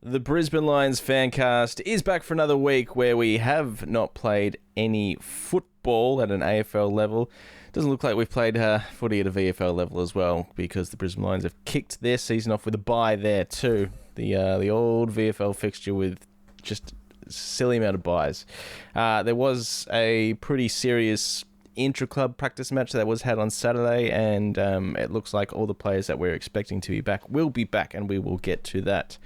The Brisbane Lions Fancast is back for another week where we have not played any football at an AFL level. Doesn't look like we've played footy at a VFL level as well, because the Brisbane Lions have kicked their season off with a bye there too. The old VFL fixture with just a silly amount of byes. There was a pretty serious intra-club practice match that was had on Saturday, and it looks like all the players that we're expecting to be back will be back, and we will get to that.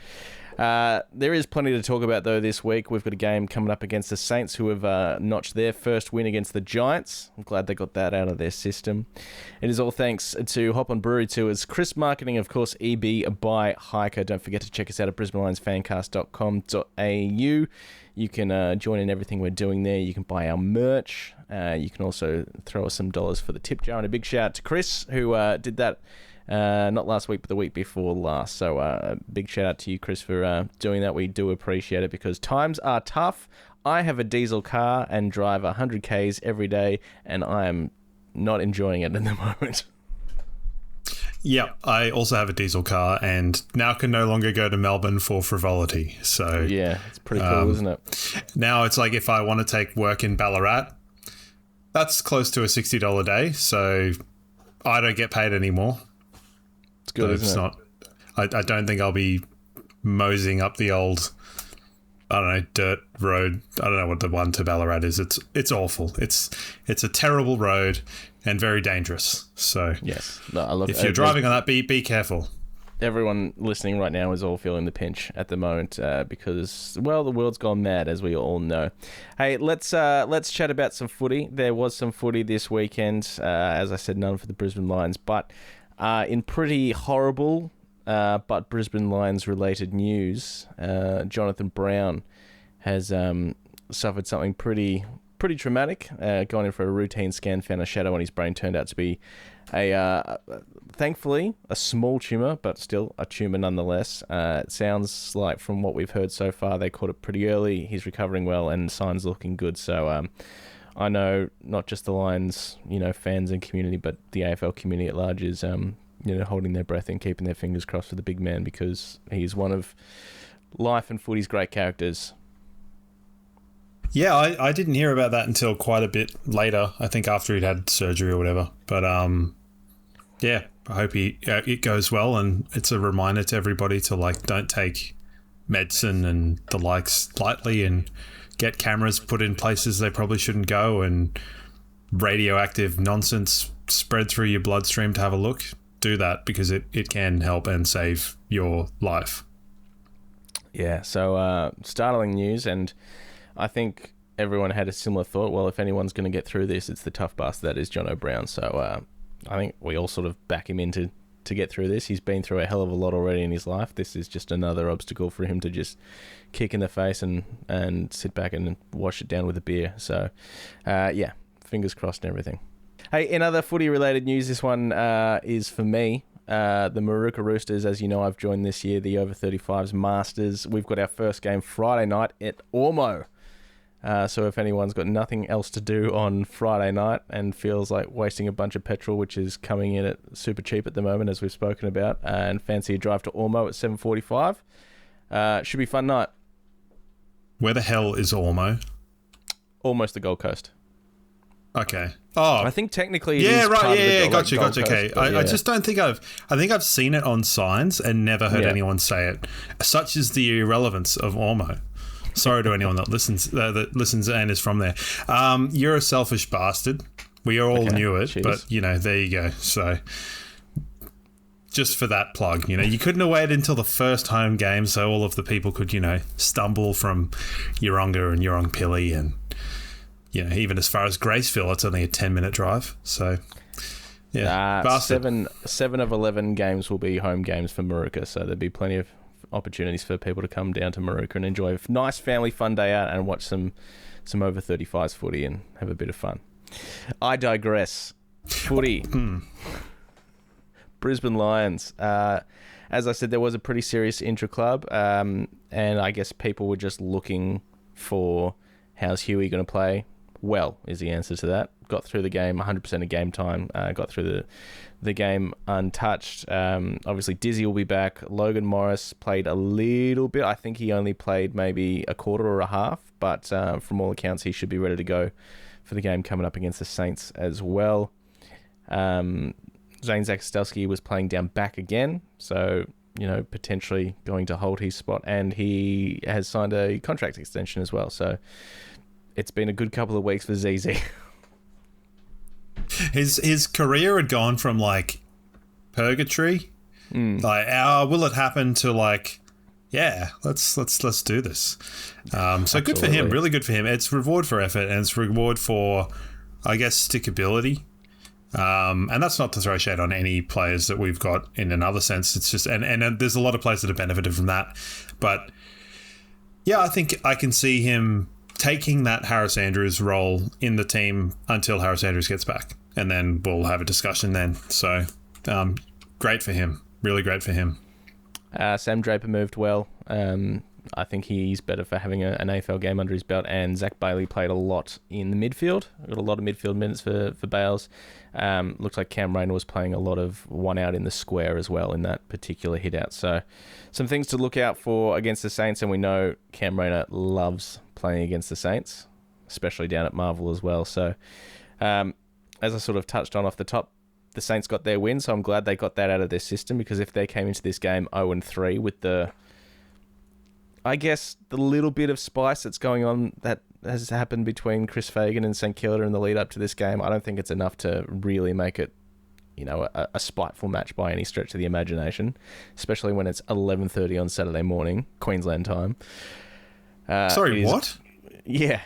There is plenty to talk about, though, this week. We've got a game coming up against the Saints, who have notched their first win against the Giants. I'm glad they got that out of their system. It is all thanks to Hop On Brewery Tours, Chris Marketing, of course, EB by Hiker. Don't forget to check us out at brisbanelionsfancast.com.au. You can join in everything we're doing there. You can buy our merch. You can also throw us some dollars for the tip jar. And a big shout out to Chris, who did that not last week, but the week before last. So big shout out to you, Chris, for doing that. We do appreciate it because times are tough. I have a diesel car and drive 100 Ks every day, and I am not enjoying it at the moment. Yeah, I also have a diesel car and now can no longer go to Melbourne for frivolity. So yeah, it's pretty cool, isn't it? Now it's like if I want to take work in Ballarat, that's close to a $60 day, so I don't get paid anymore. It's good, isn't it? I don't think I'll be moseying up the old, I don't know, dirt road. I don't know what the one to Ballarat is. It's awful. It's a terrible road and very dangerous. So yes, no, if you're driving on that, be careful. Everyone listening right now is all feeling the pinch at the moment because, well, the world's gone mad, as we all know. Hey, let's chat about some footy. There was some footy this weekend. As I said, none for the Brisbane Lions, but in pretty horrible but Brisbane Lions-related news, Jonathan Brown has suffered something pretty traumatic. Gone in for a routine scan, found a shadow on his brain. Turned out to be thankfully a small tumour, but still a tumour nonetheless. It sounds like, from what we've heard so far, they caught it pretty early. He's recovering well, and signs looking good. So I know not just the Lions, fans and community, but the AFL community at large is holding their breath and keeping their fingers crossed for the big man, because he's one of life and footy's great characters. Yeah, I didn't hear about that until quite a bit later, I think after he'd had surgery or whatever. But yeah, I hope it goes well, and it's a reminder to everybody to don't take medicine and the likes lightly, and get cameras put in places they probably shouldn't go, and radioactive nonsense spread through your bloodstream to have a look. Do that, because it can help and save your life. Yeah, so startling news, and I think everyone had a similar thought. Well, if anyone's going to get through this, it's the tough bastard that is Jono Brown. So I think we all sort of back him in to get through this. He's been through a hell of a lot already in his life. This is just another obstacle for him to just kick in the face and sit back and wash it down with a beer. So yeah, fingers crossed and everything. Hey, in other footy-related news, this one is for me. The Maruka Roosters, as you know, I've joined this year, the over-35s Masters. We've got our first game Friday night at Ormo. So if anyone's got nothing else to do on Friday night and feels like wasting a bunch of petrol, which is coming in at super cheap at the moment, as we've spoken about, and fancy a drive to Ormo at 7:45, should be a fun night. Where the hell is Ormo? Almost the Gold Coast. Okay. Oh, I think technically it is part right. of the Gotcha. Coast, Okay. I just don't think I think I've seen it on signs and never heard anyone say it. Such is the irrelevance of Ormo. Sorry to anyone that listens and is from there. You're a selfish bastard. We all knew it, but there you go. So just for that plug, you couldn't have waited until the first home game so all of the people could, stumble from Yeronga and Yorongpilly and even as far as Graceville, it's only a 10-minute drive. So, yeah. 7 of 11 games will be home games for Maruka, so there'll be plenty of opportunities for people to come down to Maruka and enjoy a nice family fun day out and watch some over 35s footy and have a bit of fun. I digress. Footy. Brisbane Lions. As I said, there was a pretty serious intra-club, and I guess people were just looking for how's Huey going to play. well is the answer to that. Got through the game 100% of game time. Got through the game untouched. Obviously, Dizzy will be back. Logan Morris played a little bit. I think he only played maybe a quarter or a half, but from all accounts, he should be ready to go for the game coming up against the Saints as well. Zane Zakostowski was playing down back again, so potentially going to hold his spot, and he has signed a contract extension as well. So it's been a good couple of weeks for ZZ. His career had gone from like purgatory, like will it happen, to like, yeah, let's do this. So good for him, really good for him. It's reward for effort, and it's reward for, I guess, stickability. And that's not to throw shade on any players that we've got in another sense. It's just, and there's a lot of players that have benefited from that. But yeah, I think I can see him taking that Harris Andrews role in the team until Harris Andrews gets back, and then we'll have a discussion then. So great for him, really great for him. Sam Draper moved well. I think he's better for having an AFL game under his belt, and Zach Bailey played a lot in the midfield. Got a lot of midfield minutes for Bales. Looks like Cam Rayner was playing a lot of one out in the square as well in that particular hit out. So some things to look out for against the Saints, and we know Cam Rayner loves playing against the Saints, especially down at Marvel as well. So as I sort of touched on off the top, the Saints got their win, so I'm glad they got that out of their system, because if they came into this game 0-3 with the little bit of spice that's going on that has happened between Chris Fagan and St Kilda in the lead up to this game, I don't think it's enough to really make it, a spiteful match by any stretch of the imagination, especially when it's 11:30 on Saturday morning, Queensland time. Sorry, what? Yeah.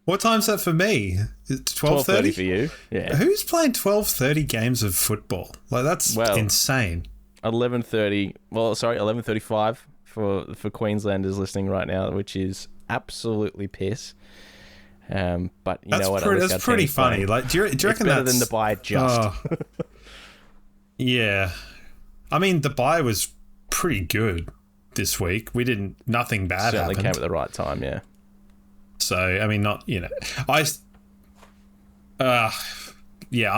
What time's that for me? 12:30 for you. Yeah. Who's playing 12:30 games of football? Like, that's insane. 11:35 for Queenslanders listening right now, which is absolutely piss. But you know what? That's pretty funny. Like, do you reckon it's better than the bye just? Yeah. I mean, the bye was pretty good this week. Nothing bad certainly happened. Came at the right time, yeah. So, I mean, I'm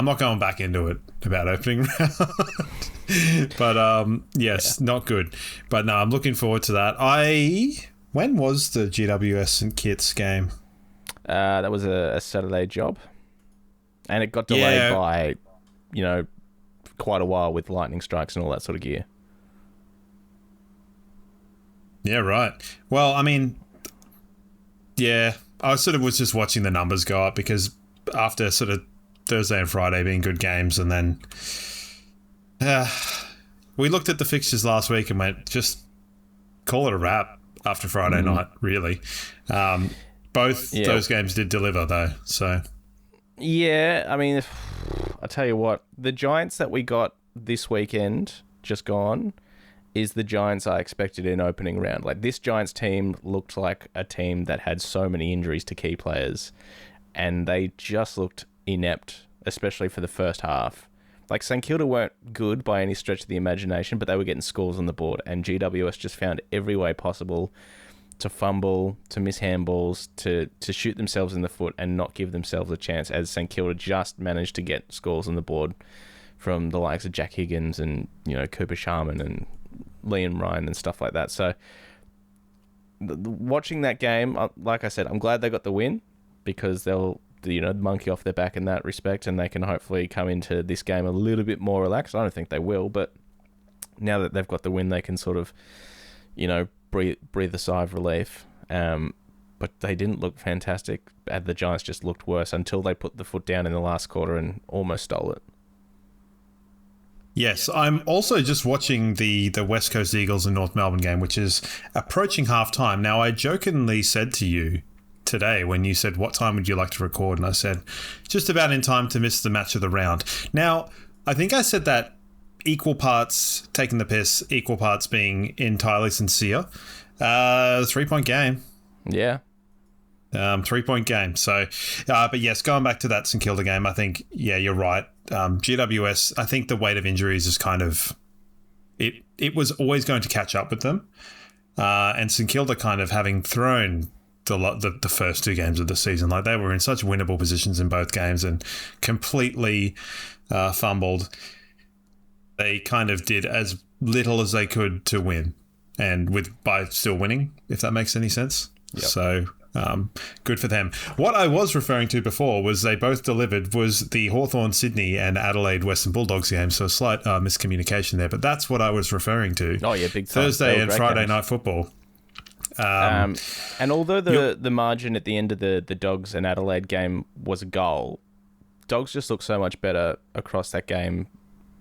not going back into it about opening round. But, yes, not good. But no, I'm looking forward to that. When was the GWS and Kits game? That was a Saturday job. And it got delayed by, quite a while with lightning strikes and all that sort of gear. Yeah, right. Well, I mean, yeah, I sort of was just watching the numbers go up, because after sort of Thursday and Friday being good games, and then we looked at the fixtures last week and went, just call it a wrap after Friday night, really. Both those games did deliver, though. So yeah, I mean, I tell you what, the Giants that we got this weekend, just gone, is the Giants I expected in opening round. Like, this Giants team looked like a team that had so many injuries to key players, and they just looked inept, especially for the first half. Like, St Kilda weren't good by any stretch of the imagination, but they were getting scores on the board, and GWS just found every way possible to fumble, to miss handballs, to shoot themselves in the foot and not give themselves a chance, as St Kilda just managed to get scores on the board from the likes of Jack Higgins and, Cooper Sharman and Liam Ryan and stuff like that. So watching that game, like I said, I'm glad they got the win, because they'll, monkey off their back in that respect, and they can hopefully come into this game a little bit more relaxed. I don't think they will, but now that they've got the win, they can sort of, breathe a sigh of relief. But they didn't look fantastic. The Giants just looked worse until they put the foot down in the last quarter and almost stole it. Yes, I'm also just watching the West Coast Eagles and North Melbourne game, which is approaching half-time. Now, I jokingly said to you today when you said, what time would you like to record? And I said, just about in time to miss the match of the round. Now, I think I said that equal parts taking the piss, equal parts being entirely sincere. 3-point game. Yeah. 3-point game. So, but yes, going back to that St Kilda game, I think, yeah, you're right. GWS, I think the weight of injuries is kind of, it was always going to catch up with them. And St Kilda kind of having thrown the first two games of the season. Like, they were in such winnable positions in both games and completely fumbled. They kind of did as little as they could to win, and by still winning, if that makes any sense. Yep. So good for them. What I was referring to before was they both delivered was the Hawthorn Sydney and Adelaide Western Bulldogs game. So a slight miscommunication there, but that's what I was referring to. Oh yeah, big time. Thursday and Friday night football. And although the margin at the end of the Dogs and Adelaide game was a goal, Dogs just looked so much better across that game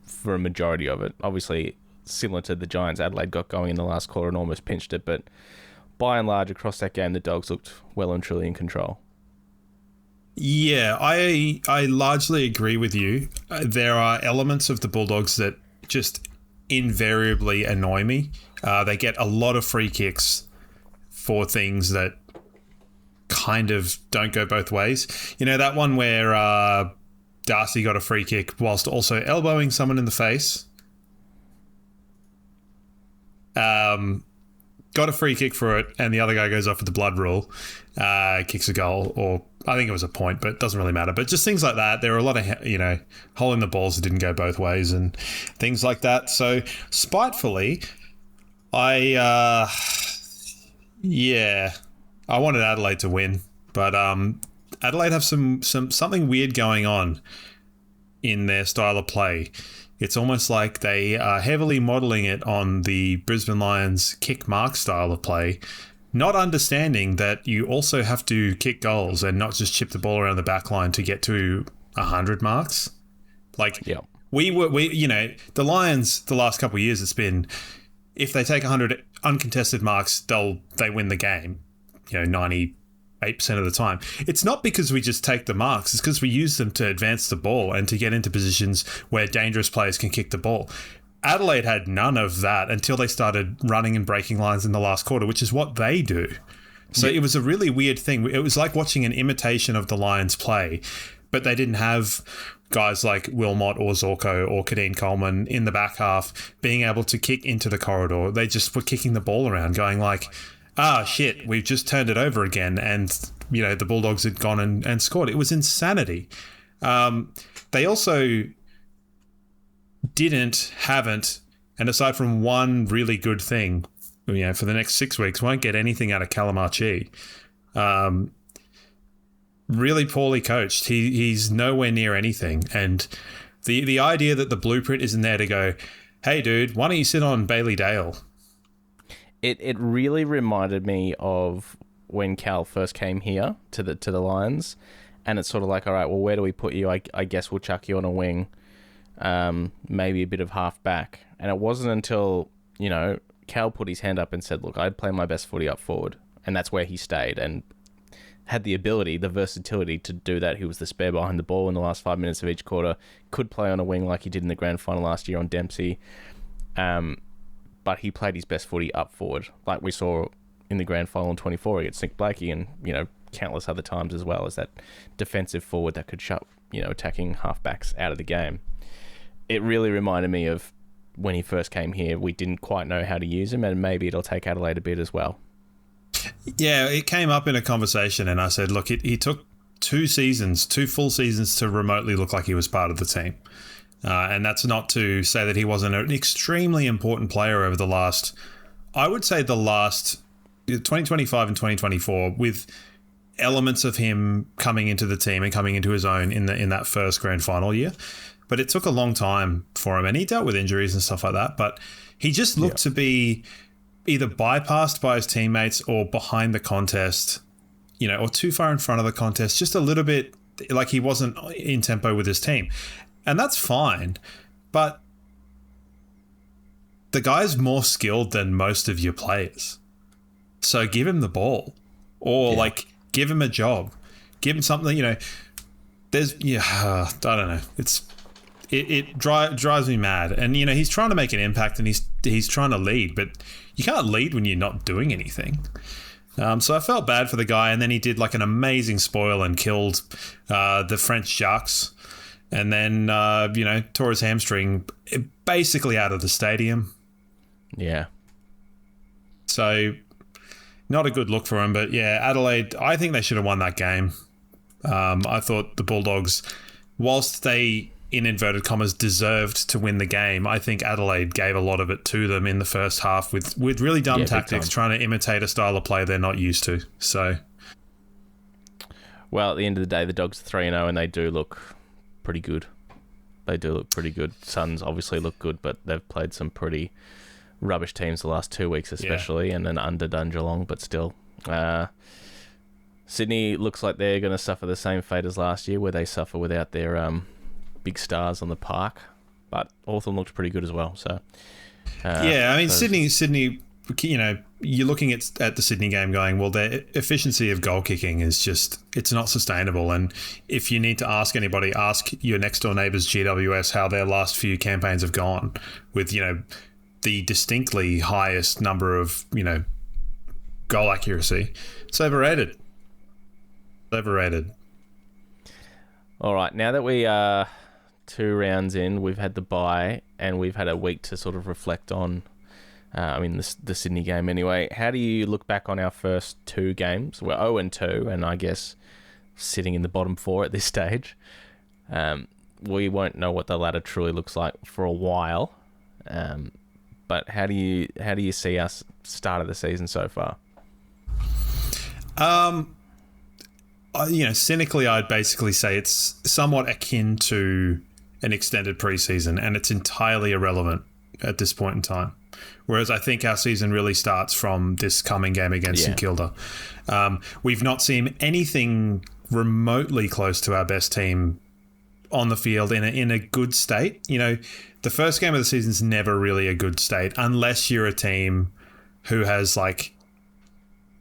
for a majority of it. Obviously, similar to the Giants, Adelaide got going in the last quarter and almost pinched it, but by and large, across that game, the Dogs looked well and truly in control. Yeah, I largely agree with you. There are elements of the Bulldogs that just invariably annoy me. They get a lot of free kicks for things that kind of don't go both ways. You know, that one where Darcy got a free kick whilst also elbowing someone in the face. Got a free kick for it, and the other guy goes off with the blood rule, kicks a goal, or I think it was a point, but it doesn't really matter. But just things like that. There were a lot of, holding the balls that didn't go both ways and things like that. So, spitefully, I wanted Adelaide to win, but Adelaide have something weird going on in their style of play. It's almost like they are heavily modelling it on the Brisbane Lions kick mark style of play, not understanding that you also have to kick goals and not just chip the ball around the back line to get to 100 marks. Like, yeah. The Lions, the last couple of years, it's been, if they take 100 uncontested marks, they win the game, 98% of the time. It's not because we just take the marks, it's because we use them to advance the ball and to get into positions where dangerous players can kick the ball. Adelaide had none of that until they started running and breaking lines in the last quarter, which is what they do. So It was a really weird thing. It was like watching an imitation of the Lions play, but they didn't have guys like Wilmot or Zorko or Kadeen Coleman in the back half being able to kick into the corridor. They just were kicking the ball around, going like, shit, we've just turned it over again. And, the Bulldogs had gone and scored. It was insanity. They also haven't, and aside from one really good thing, for the next 6 weeks, won't get anything out of Calamarchi. Really poorly coached. He's nowhere near anything. And the idea that the blueprint isn't there to go, hey, dude, why don't you sit on Bailey Dale? It really reminded me of when Cal first came here to the Lions, and it's sort of like, all right, well, where do we put you? I guess we'll chuck you on a wing, maybe a bit of half back. And it wasn't until, Cal put his hand up and said, look, I'd play my best footy up forward, and that's where he stayed and had the ability, the versatility to do that. He was the spare behind the ball in the last 5 minutes of each quarter, could play on a wing like he did in the grand final last year on Dempsey. But he played his best footy up forward, like we saw in the grand final in 24 against Nick Blakey and, countless other times as well, as that defensive forward that could shut, attacking halfbacks out of the game. It really reminded me of when he first came here. We didn't quite know how to use him, and maybe it'll take Adelaide a bit as well. Yeah, it came up in a conversation, and I said, look, he took 2 full seasons to remotely look like he was part of the team. And that's not to say that he wasn't an extremely important player over the last 2025 and 2024, with elements of him coming into the team and coming into his own in that first grand final year. But it took a long time for him, and he dealt with injuries and stuff like that. But he just looked to be either bypassed by his teammates or behind the contest, or too far in front of the contest, just a little bit like he wasn't in tempo with his team. And that's fine, but the guy's more skilled than most of your players. So give him the ball, or give him a job, give him something. I don't know. It drives me mad, and he's trying to make an impact, and he's trying to lead, but you can't lead when you're not doing anything. So I felt bad for the guy, and then he did like an amazing spoil and killed the French Sharks. And then, tore his hamstring basically out of the stadium. Yeah. So not a good look for them. But yeah, Adelaide, I think they should have won that game. I thought the Bulldogs, whilst they, in inverted commas, deserved to win the game, I think Adelaide gave a lot of it to them in the first half with really dumb tactics, trying to imitate a style of play they're not used to. So, well, at the end of the day, the Dogs are 3-0 and they do look pretty good. They do look pretty good. Suns obviously look good, but they've played some pretty rubbish teams the last 2 weeks especially, and then underdone Geelong, but still. Sydney looks like they're going to suffer the same fate as last year, where they suffer without their big stars on the park. But Hawthorn looked pretty good as well. So, I mean, Sydney. You know, you're looking at the Sydney game, going, well, their efficiency of goal kicking is it's not sustainable. And if you need to ask anybody, ask your next door neighbours GWS how their last few campaigns have gone, with the distinctly highest number of goal accuracy. It's overrated. All right, now that we are 2 rounds in, we've had the bye and we've had a week to sort of reflect on, the Sydney game anyway. How do you look back on our first 2 games? We're 0-2 and I guess sitting in the bottom 4 at this stage. We won't know what the ladder truly looks like for a while. But how do you see us start of the season so far? Cynically, I'd basically say it's somewhat akin to an extended preseason, and it's entirely irrelevant at this point in time. Whereas I think our season really starts from this coming game against St Kilda. We've not seen anything remotely close to our best team on the field in a good state. The first game of the season is never really a good state unless you're a team who has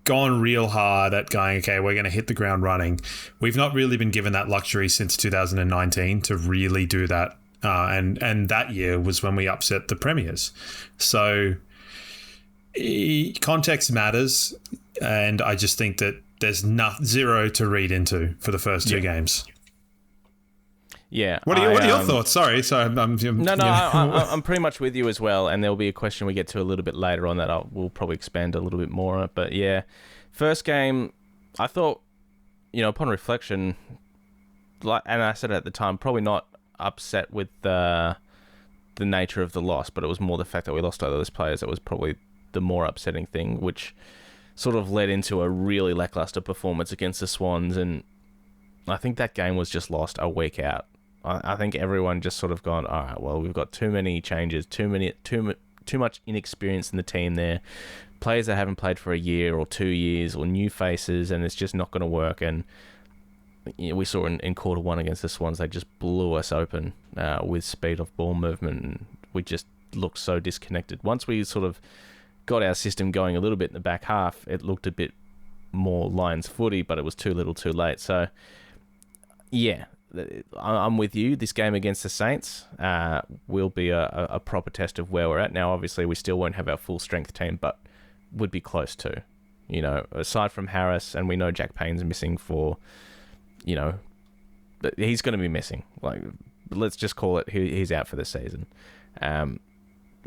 gone real hard at going, okay, we're going to hit the ground running. We've not really been given that luxury since 2019 to really do that. And that year was when we upset the Premiers. So context matters. And I just think that there's zero to read into for the first 2 games. Yeah. What are your thoughts? Sorry. I'm pretty much with you as well. And there'll be a question we get to a little bit later on that we'll probably expand a little bit more on it. But yeah, first game, I thought, upon reflection, and I said it at the time, probably not upset with the nature of the loss, but it was more the fact that we lost all those players that was probably the more upsetting thing, which sort of led into a really lackluster performance against the Swans. And I think that game was just lost a week out. I think everyone just sort of gone, all right, well, we've got too many changes, too much inexperience in the team there, players that haven't played for a year or 2 years, or new faces, and it's just not going to work. And we saw in quarter 1 against the Swans, they just blew us open with speed of ball movement, and we just looked so disconnected. Once we sort of got our system going a little bit in the back half, it looked a bit more Lions footy, but it was too little too late. So, yeah, I'm with you. This game against the Saints will be a proper test of where we're at. Now, obviously, we still won't have our full strength team, but would be close to. Aside from Harris, and we know Jack Payne's missing for, but he's going to be missing. Let's just call it he's out for the season,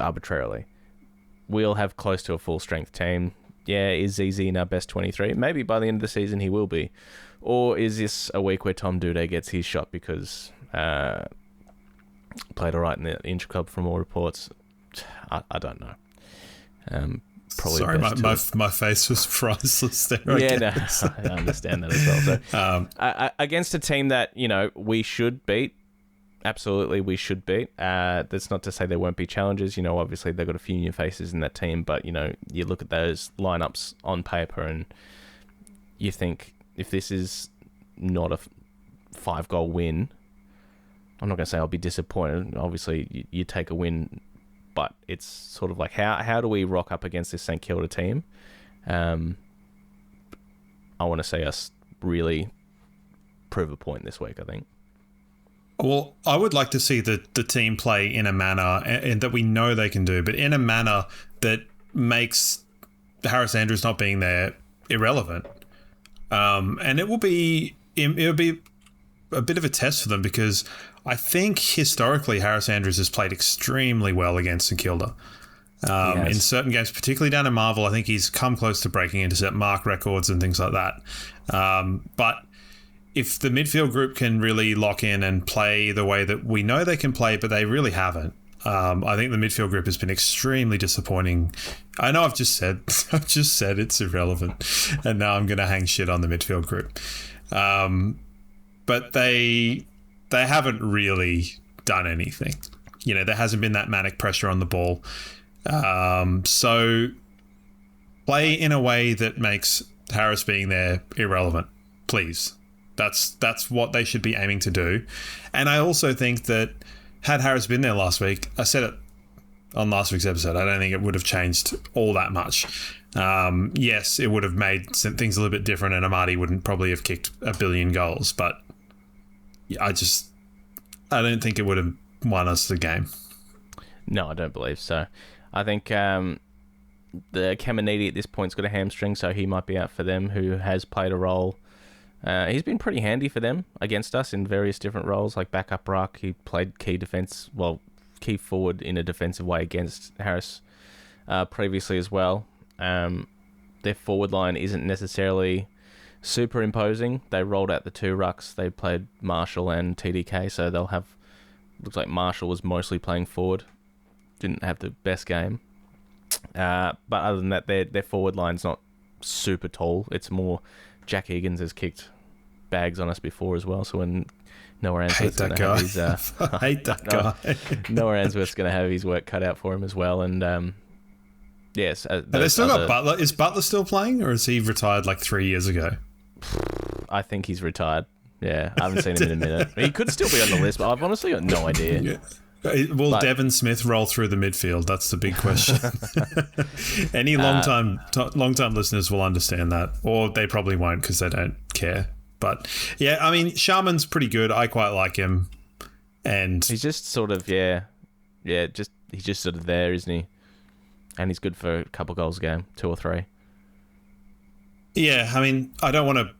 arbitrarily. We'll have close to a full strength team. Yeah, is ZZ in our best 23? Maybe by the end of the season he will be. Or is this a week where Tom Doedee gets his shot because played all right in the intra-club from all reports? I don't know. Probably. Sorry, my face was priceless there. I understand that as well. So, against a team that we should beat, absolutely we should beat. That's not to say there won't be challenges. Obviously they've got a few new faces in that team, but you look at those lineups on paper and you think, if this is not a 5-goal win, I'm not going to say I'll be disappointed. Obviously, you take a win, but it's sort of like, how do we rock up against this St Kilda team? I want to see us really prove a point this week, I think. Well, I would like to see the team play in a manner and that we know they can do, but in a manner that makes Harris Andrews not being there irrelevant. And it will be a bit of a test for them, because I think historically Harris Andrews has played extremely well against St Kilda. In certain games, particularly down in Marvel. I think he's come close to breaking into set mark records and things like that. But if the midfield group can really lock in and play the way that we know they can play, but they really haven't. I think the midfield group has been extremely disappointing. I know I've just said it's irrelevant, and now I'm going to hang shit on the midfield group. But they haven't really done anything. You know, there hasn't been that manic pressure on the ball. So play in a way that makes Harris being there irrelevant, please. That's what they should be aiming to do. And I also think that had Harris been there last week, I said it on last week's episode, I don't think it would have changed all that much. Yes, it would have made things a little bit different, and Amadi wouldn't probably have kicked a billion goals, but I don't think it would have won us the game. No, I don't believe so. I think the Caminiti at this point's got a hamstring, so he might be out for them, who has played a role. He's been pretty handy for them against us in various different roles, like backup ruck. He played key key forward in a defensive way against Harris previously as well. Their forward line isn't necessarily super imposing. They rolled out the two rucks. They played Marshall and TDK, so they'll have... Looks like Marshall was mostly playing forward. Didn't have the best game. But other than that, their forward line's not super tall. It's more... Jack Egan's has kicked bags on us before as well, so when Noah Answorth's going to have his... I hate that guy. Noah Answorth's going to have his work cut out for him as well, and... yes. They still got Butler. Is Butler still playing, or is he retired like 3 years ago? I think he's retired. Yeah, I haven't seen him in a minute. He could still be on the list, but I've honestly got no idea. Yeah. Will Devon Smith roll through the midfield? That's the big question. Any long-time listeners will understand that, or they probably won't because they don't care. But yeah, I mean, Sharman's pretty good. I quite like him, and he's just sort of he's just sort of there, isn't he? And he's good for a couple goals a game, 2 or 3. Yeah, I mean, I don't want to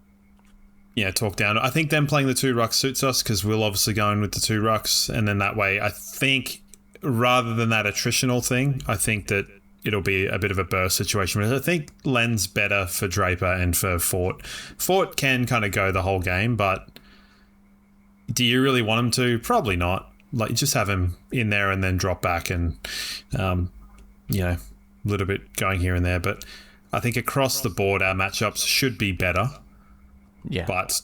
talk down. I think them playing the two rucks suits us because we'll obviously go in with the two rucks, and then that way, I think rather than that attritional thing, I think that it'll be a bit of a burst situation. I think Len's better for Draper and for Fort. Fort can kind of go the whole game, but do you really want him to? Probably not. Like, just have him in there and then drop back and, a little bit going here and there. But I think across the board, our matchups should be better. Yeah, but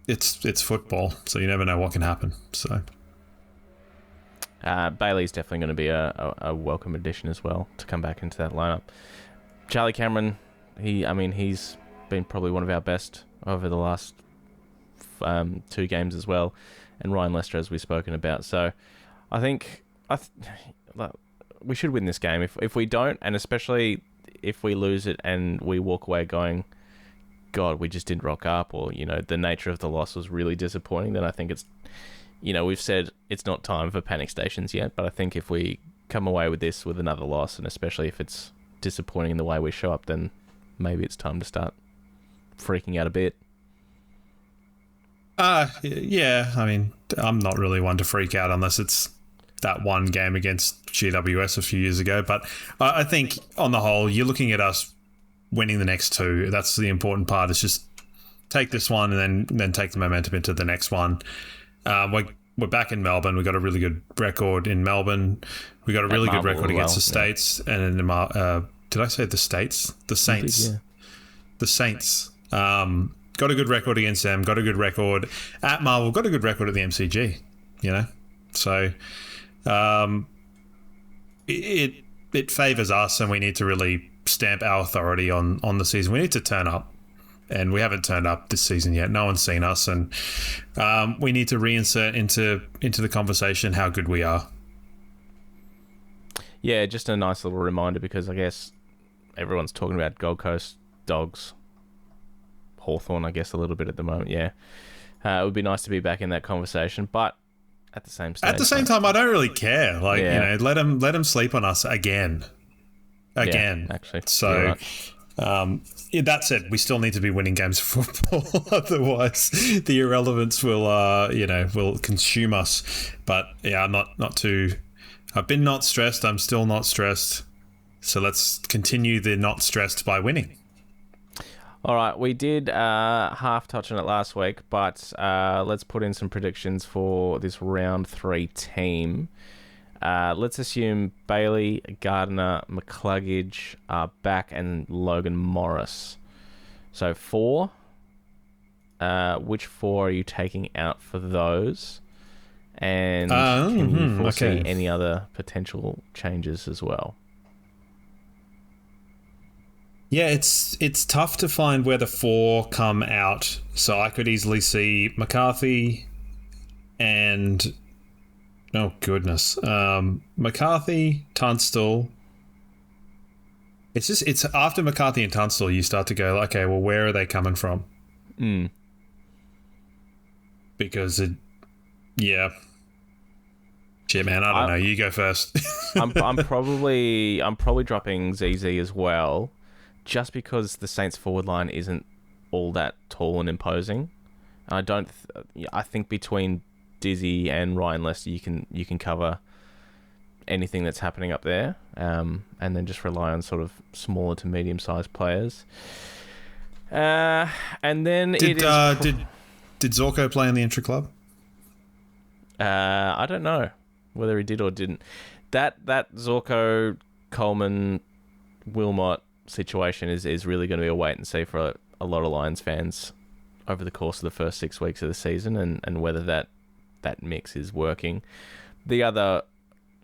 it's football, so you never know what can happen. So Bailey's definitely going to be a welcome addition as well to come back into that lineup. Charlie Cameron, he's been probably one of our best over the last 2 games as well, and Ryan Lester, as we've spoken about. So I think we should win this game. If we don't, and especially if we lose it and we walk away going, God, we just didn't rock up, or, the nature of the loss was really disappointing, then I think it's, we've said it's not time for panic stations yet, but I think if we come away with this with another loss, and especially if it's disappointing in the way we show up, then maybe it's time to start freaking out a bit. Yeah, I mean, I'm not really one to freak out unless it's that one game against GWS a few years ago, but I think on the whole, you're looking at us winning the next 2. That's the important part. Is just take this one and then take the momentum into the next one. We're back in Melbourne. We got a really good record in Melbourne. We got a really good record against the States. And in did I say the States? The Saints. Did, yeah. The Saints. Got a good record against them. Got a good record at Marvel. Got a good record at the MCG. So it favours us, and we need to really stamp our authority on the season. We need to turn up, and we haven't turned up this season yet. No one's seen us, and we need to reinsert into the conversation how good we are. Yeah, just a nice little reminder, because I guess everyone's talking about Gold Coast, Dogs, Hawthorn, I guess a little bit at the moment. Yeah, it would be nice to be back in that conversation, but at the same time, I don't really care. Let them sleep on us again. Yeah, actually. So, that said, we still need to be winning games of football. Otherwise, the irrelevance will consume us. But yeah, I'm not too I've been not stressed. I'm still not stressed. So let's continue the not stressed by winning. All right, we did half touch on it last week, but let's put in some predictions for this round 3 team. Let's assume Bailey, Gardner, McCluggage are back, and Logan Morris. So 4. Which 4 are you taking out for those? And can you foresee any other potential changes as well? Yeah, it's tough to find where the 4 come out. So I could easily see McCarthy and... Oh, goodness. McCarthy, Tunstall. It's after McCarthy and Tunstall, you start to go, okay, well, where are they coming from? Because, yeah. Shit, man, I don't know. You go first. I'm probably dropping ZZ as well, just because the Saints forward line isn't all that tall and imposing. I think between Dizzy and Ryan Lester, you can cover anything that's happening up there, and then just rely on sort of smaller to medium sized players. And then did Zorko play in the intra club? I don't know whether he did or didn't. That Zorko, Coleman, Wilmot situation is really going to be a wait and see for a lot of Lions fans over the course of the first 6 weeks of the season, and whether that mix is working. The other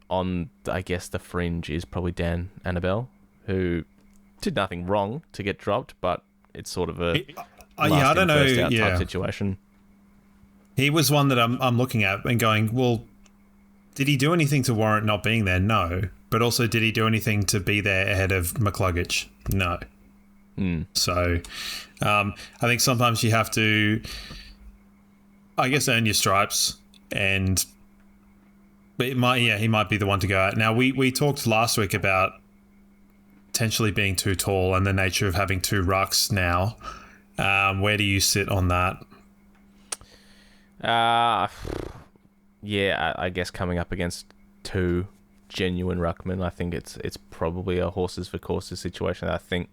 on, I guess, the fringe is probably Dan Annabelle, who did nothing wrong to get dropped, but it's sort of a I don't know, first out type situation. He was one that I'm looking at and going, well, did he do anything to warrant not being there? No. But also, did he do anything to be there ahead of McCluggage? No. So, I think sometimes you have to, I guess, earn your stripes, and he might be the one to go out. Now, we talked last week about potentially being too tall and the nature of having 2 rucks now. Where do you sit on that? Yeah, I guess coming up against 2 genuine ruckmen, I think it's probably a horses for courses situation that I think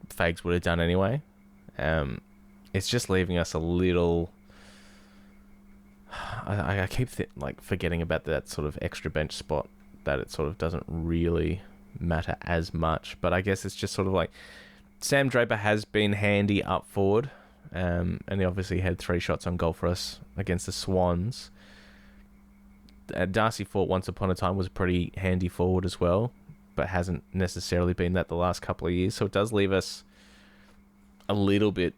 Fags would have done anyway. It's just leaving us a little... I keep forgetting about that sort of extra bench spot, that it sort of doesn't really matter as much. But I guess it's just sort of like Sam Draper has been handy up forward, and he obviously had 3 shots on goal for us against the Swans. Darcy Fort once upon a time was a pretty handy forward as well, but hasn't necessarily been that the last couple of years. So it does leave us a little bit,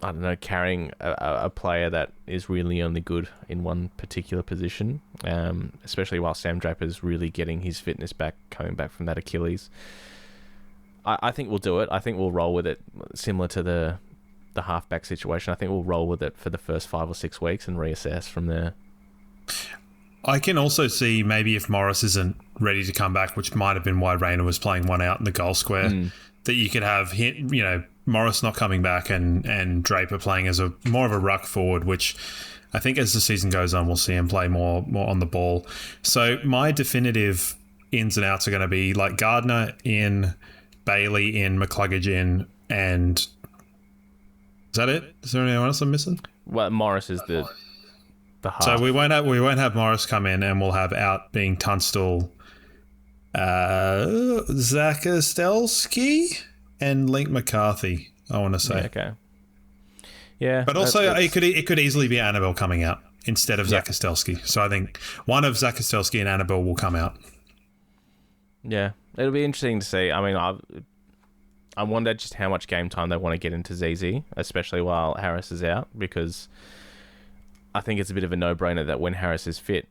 I don't know, carrying a player that is really only good in one particular position, especially while Sam Draper's really getting his fitness back, coming back from that Achilles. I think we'll do it. I think we'll roll with it, similar to the halfback situation. I think we'll roll with it for the first 5 or 6 weeks and reassess from there. I can also see maybe if Morris isn't ready to come back, which might have been why Rayner was playing one out in the goal square, that you could have, Morris not coming back and Draper playing as more of a ruck forward, which I think as the season goes on, we'll see him play more on the ball. So my definitive ins and outs are going to be like Gardner in, Bailey in, McCluggage in, and is that it? Is there anyone else I'm missing? Well, Morris is the half. So we won't have Morris come in, and we'll have out being Tunstall, Zakastelsky, and Link McCarthy, I want to say. Yeah, okay. Yeah. But also it could easily be Annabelle coming out instead of Zakastelsky. So I think one of Zakastelsky and Annabelle will come out. Yeah. It'll be interesting to see. I mean, I wonder just how much game time they want to get into ZZ, especially while Harris is out, because I think it's a bit of a no-brainer that when Harris is fit,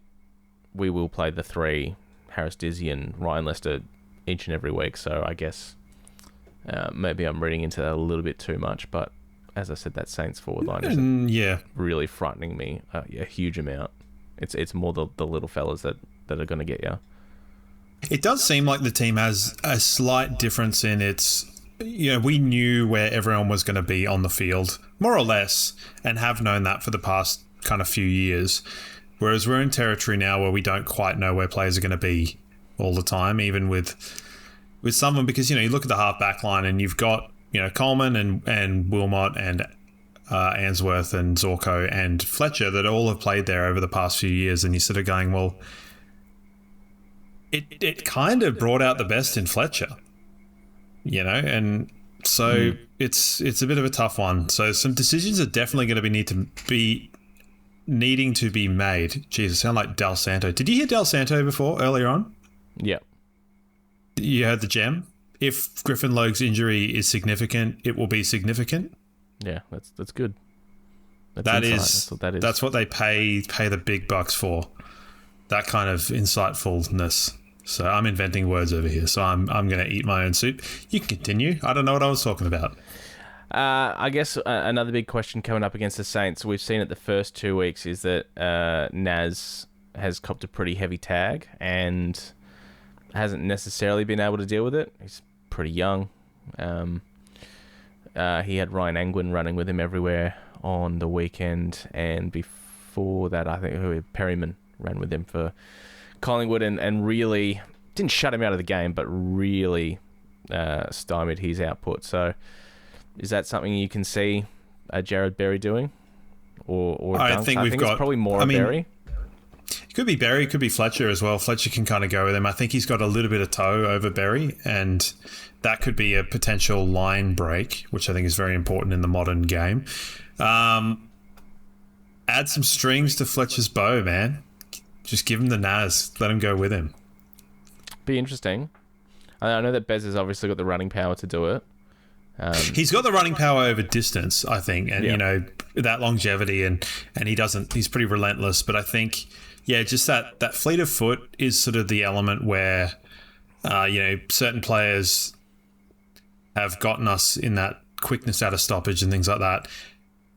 we will play the 3, Harris, Dizzy, and Ryan Lester each and every week. So I guess maybe I'm reading into that a little bit too much, but as I said, that Saints forward line is really frightening me a huge amount. It's more the little fellas that are going to get you. It does seem like the team has a slight difference in its... we knew where everyone was going to be on the field, more or less, and have known that for the past kind of few years. Whereas we're in territory now where we don't quite know where players are going to be all the time, even with someone, because, you look at the half back line and you've got, Coleman and Wilmot and Ainsworth and Zorko and Fletcher that all have played there over the past few years, and you're sort of going, well, it kind of brought out the best in Fletcher, and so it's a bit of a tough one. So some decisions are definitely going to be needing to be made. Jeez, I sound like Del Santo. Did you hear Del Santo before, earlier on? Yeah. You heard the gem? If Griffin Logue's injury is significant, it will be significant. Yeah, that's good. That's what that is. That's what they pay the big bucks for. That kind of insightfulness. So I'm inventing words over here. So I'm going to eat my own soup. You can continue. I don't know what I was talking about. I guess another big question coming up against the Saints, we've seen it the first 2 weeks, is that Naz has copped a pretty heavy tag and hasn't necessarily been able to deal with it. He's pretty young. He had Ryan Angwin running with him everywhere on the weekend, and before that, I think Perryman ran with him for Collingwood and really didn't shut him out of the game, but really stymied his output. So is that something you can see Jared Berry doing? Or I Dunks? think it's probably more Berry. It could be Berry, it could be Fletcher as well. Fletcher can kind of go with him. I think he's got a little bit of toe over Berry, and that could be a potential line break, which I think is very important in the modern game. Add some strings to Fletcher's bow, man. Just give him the Naz. Let him go with him. Be interesting. I know that Bez has obviously got the running power to do it. He's got the running power over distance, I think, and that longevity, and he's pretty relentless. But I think, just that fleet of foot is sort of the element where, certain players have gotten us in that quickness out of stoppage and things like that.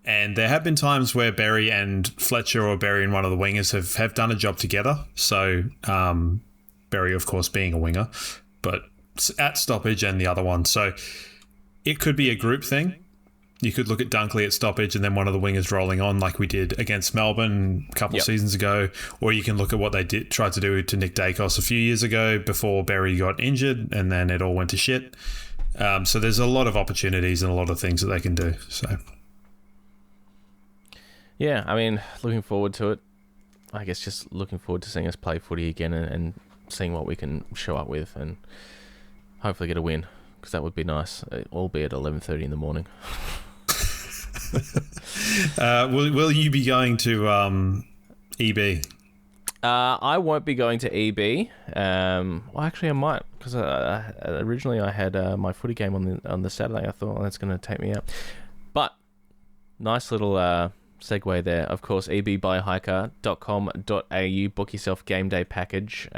And there have been times where Berry and Fletcher, or Berry and one of the wingers, have done a job together. So Berry, of course, being a winger, but at stoppage, and the other one. So it could be a group thing. You could look at Dunkley at stoppage and then one of the wingers rolling on, like we did against Melbourne a couple of seasons ago. Or you can look at what they tried to do to Nick Dacos a few years ago before Berry got injured, and then it all went to shit. So there's a lot of opportunities and a lot of things that they can do. So yeah, I mean, looking forward to it. I guess just looking forward to seeing us play footy again and seeing what we can show up with, and hopefully get a win, because that would be nice, albeit 11:30 in the morning. Will you be going to EB? I won't be going to EB. Well, actually, I might, because originally I had my footy game on the Saturday. I thought, that's going to take me out. But nice little segue there. Of course, ebuyhiker.com.au. Book yourself game day package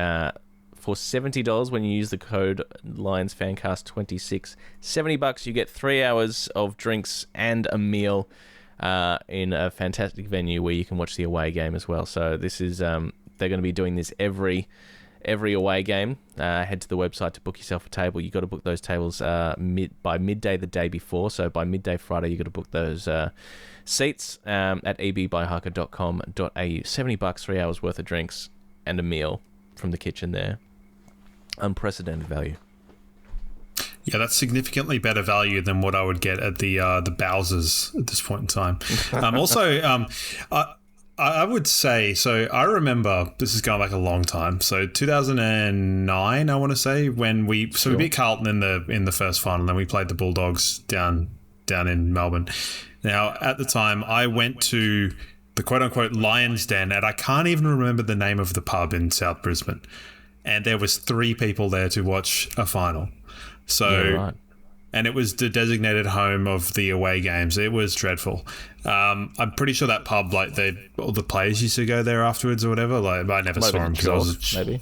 for $70 when you use the code LionsFancast26. $70, you get 3 hours of drinks and a meal in a fantastic venue where you can watch the away game as well. So this is they're going to be doing this every away game. Head to the website to book yourself a table. You got to book those tables by midday the day before. So by midday Friday, you got to book those seats at ebuyhiker.com.au. $70, 3 hours worth of drinks and a meal from the kitchen there. Unprecedented value. Yeah, that's significantly better value than what I would get at the Bowsers at this point in time. I would say, so I remember, this is going back a long time, so 2009, I want to say, when we beat Carlton in the first final, and then we played the Bulldogs down in Melbourne. Now, at the time, I went to the quote-unquote Lions Den, and I can't even remember the name of the pub in South Brisbane. And there was 3 people there to watch a final. So, yeah, right. And it was the designated home of the away games. It was dreadful. I'm pretty sure that pub, like all the players used to go there afterwards or whatever. Like I never saw them because I was maybe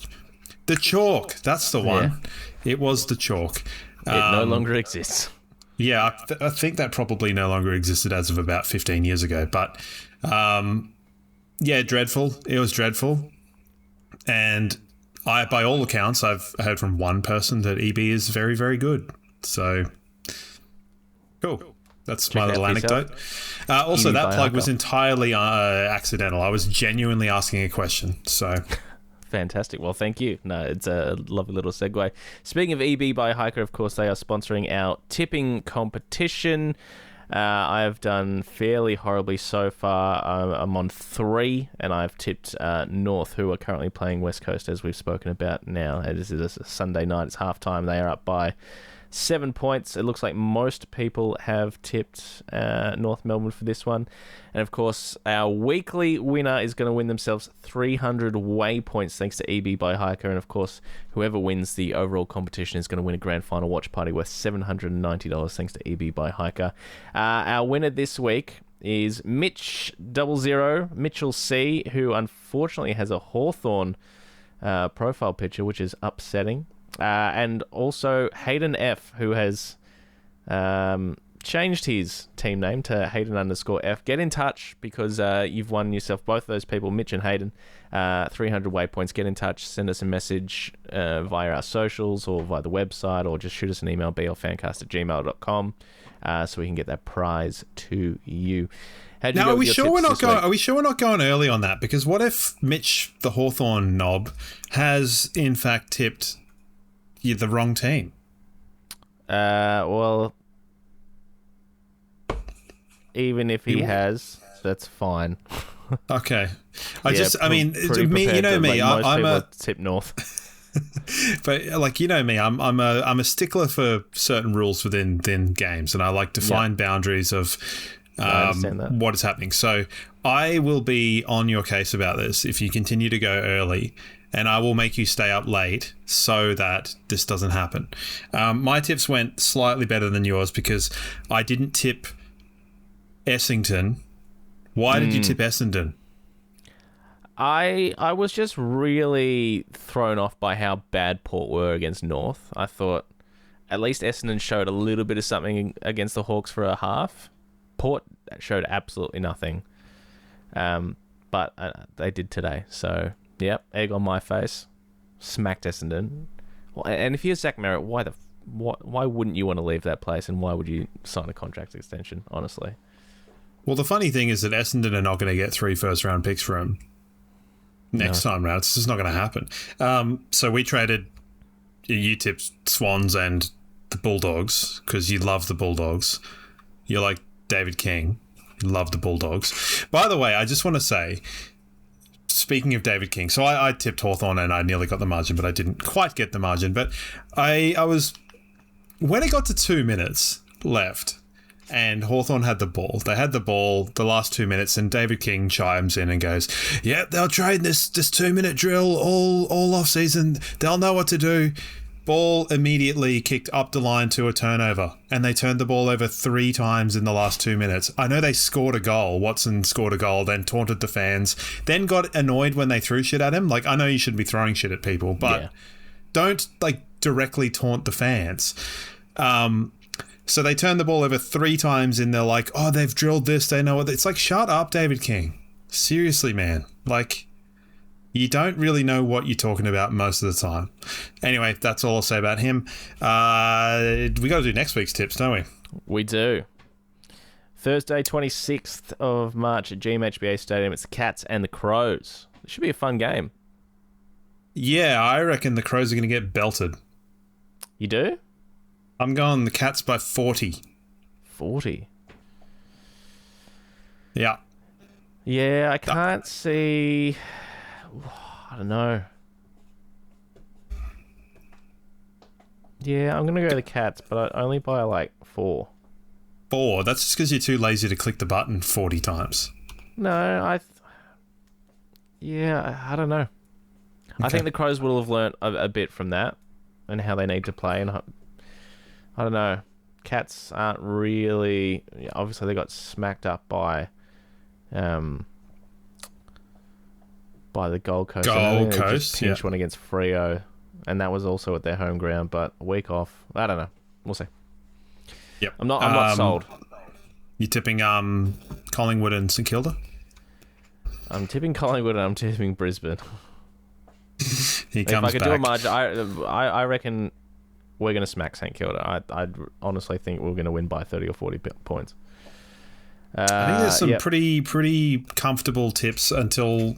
the Chalk. That's the one. Yeah. It was the Chalk. It no longer exists. Yeah, I think that probably no longer existed as of about 15 years ago. But yeah, dreadful. It was dreadful, and by all accounts, I've heard from one person that EB is very, very good. So, cool. That's Check my it little out for anecdote. Also, EB that by plug was Hiker. entirely accidental. I was genuinely asking a question. So, Fantastic. Well, thank you. No, it's a lovely little segue. Speaking of EB by Hiker, of course, they are sponsoring our tipping competition. I have done fairly horribly so far. I'm on 3, and I've tipped North, who are currently playing West Coast, as we've spoken about now. This is a Sunday night. It's halftime. They are up by 7 points. It looks like most people have tipped North Melbourne for this one. And of course, our weekly winner is going to win themselves 300 waypoints thanks to EB by Hiker. And of course, whoever wins the overall competition is going to win a grand final watch party worth $790 thanks to EB by Hiker. Our winner this week is Mitchell C, who unfortunately has a Hawthorn profile picture, which is upsetting. And also Hayden F, who has changed his team name to Hayden_F. Get in touch because you've won yourself, both of those people, Mitch and Hayden, 300 waypoints. Get in touch, send us a message via our socials or via the website, or just shoot us an email, blfancast@gmail.com, so we can get that prize to you. now, are we sure we're not going early on that? Because what if Mitch, the Hawthorn knob, has in fact tipped the wrong team? Well, even if he has, that's fine. Okay. I mean, me, you know me, I'm a tip North. But like, you know me, I'm a stickler for certain rules within games, and I like to find boundaries of what is happening. So I will be on your case about this if you continue to go early, and I will make you stay up late so that this doesn't happen. My tips went slightly better than yours because I didn't tip Essendon. Why did you tip Essendon? I was just really thrown off by how bad Port were against North. I thought at least Essendon showed a little bit of something against the Hawks for a half. Port showed absolutely nothing. But they did today. So, yep, egg on my face. Smacked Essendon. And if you're Zach Merritt, why wouldn't you want to leave that place, and why would you sign a contract extension, honestly? Well, the funny thing is that Essendon are not going to get 3 first-round picks for him next time round. It's just not going to happen. So we traded. You tipped Swans and the Bulldogs because you love the Bulldogs. You're like David King. You love the Bulldogs. By the way, I just want to say, speaking of David King, so I tipped Hawthorn and I nearly got the margin, but I didn't quite get the margin. But I was... When it got to 2 minutes left... and Hawthorn had the ball. They had the ball the last 2 minutes, and David King chimes in and goes, "Yep, they'll train this 2-minute drill all off season. They'll know what to do." Ball immediately kicked up the line to a turnover, and they turned the ball over 3 times in the last 2 minutes. I know they scored a goal. Watson scored a goal, then taunted the fans, then got annoyed when they threw shit at him. Like, I know you shouldn't be throwing shit at people, but don't directly taunt the fans. So they turned the ball over 3 times, and they're like, "Oh, they've drilled this. They know what." It's like, shut up, David King. Seriously, man. Like, you don't really know what you're talking about most of the time. Anyway, that's all I'll say about him. We got to do next week's tips, don't we? We do. Thursday, 26th of March at GMHBA Stadium. It's the Cats and the Crows. It should be a fun game. Yeah, I reckon the Crows are going to get belted. You do? I'm going the Cats by 40. 40? Yeah. Yeah, I can't see... I don't know. Yeah, I'm going to go the Cats, but only by 4. 4? That's just because you're too lazy to click the button 40 times. No, I don't know. Okay. I think the Crows will have learnt a bit from that and how they need to play, and I don't know. Cats aren't really... Obviously, they got smacked up by the Gold Coast. Gold Coast, just pinched one against Freo, and that was also at their home ground, but a week off. I don't know. We'll see. Yep. I'm not sold. You tipping Collingwood and St Kilda? I'm tipping Collingwood and I'm tipping Brisbane. He comes back. If I could do a margin, I reckon we're going to smack St Kilda. I honestly think we're going to win by 30 or 40 points. I think there's some pretty comfortable tips until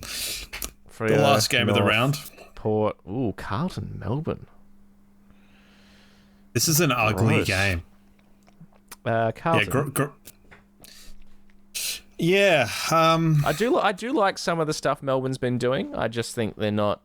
the last game of the round. Port. Ooh, Carlton, Melbourne. This is an ugly game. Carlton. I do like some of the stuff Melbourne's been doing. I just think they're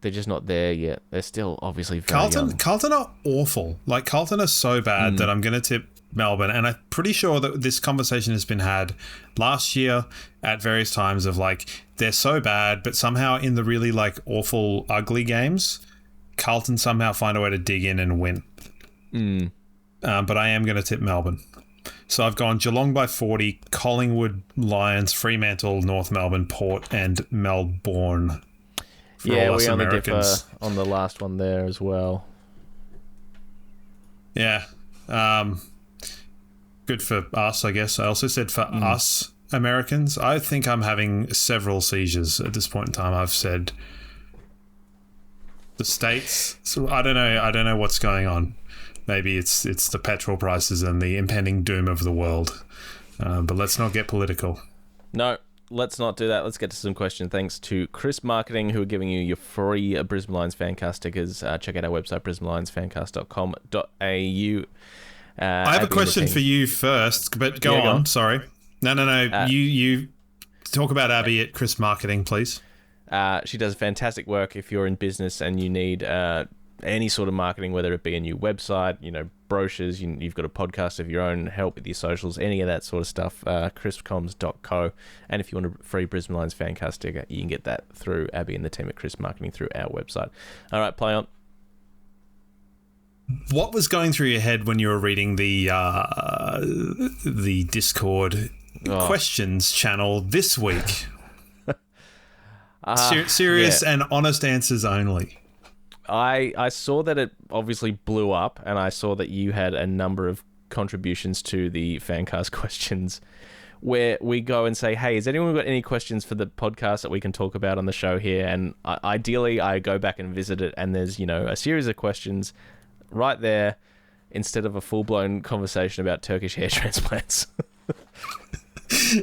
just not there yet. They're still obviously very young. Carlton are awful. Like, Carlton are so bad that I'm going to tip Melbourne. And I'm pretty sure that this conversation has been had last year at various times of, like, they're so bad, but somehow in the really, like, awful, ugly games, Carlton somehow find a way to dig in and win. But I am going to tip Melbourne. So I've gone Geelong by 40, Collingwood, Lions, Fremantle, North Melbourne, Port, and Melbourne. Yeah, we only differ on the last one there as well. Yeah. Good for us, I guess. I also said for us Americans. I think I'm having several seizures at this point in time. I've said the States. So I don't know what's going on. Maybe it's the petrol prices and the impending doom of the world. But let's not get political. No, let's not do that. Let's get to some questions. Thanks to Chris Marketing, who are giving you your free Brisbane Lions Fancast stickers. Check out our website, brisbanelionsfancast.com.au. I have a question for you first, but go on. Sorry. No. You talk about Abby at Chris Marketing, please. She does fantastic work if you're in business and you need any sort of marketing, whether it be a new website, brochures, you've got a podcast of your own, help with your socials, any of that sort of stuff, chriscoms.co. And if you want a free Brisbane Lions Fancast sticker, you can get that through Abby and the team at Chris Marketing through our website. All right, play on. What was going through your head when you were reading the Discord questions channel this week? Serious and honest answers only. I saw that it obviously blew up, and I saw that you had a number of contributions to the Fancast questions where we go and say, hey, has anyone got any questions for the podcast that we can talk about on the show here? And ideally, I go back and visit it, and there's, a series of questions right there instead of a full-blown conversation about Turkish hair transplants.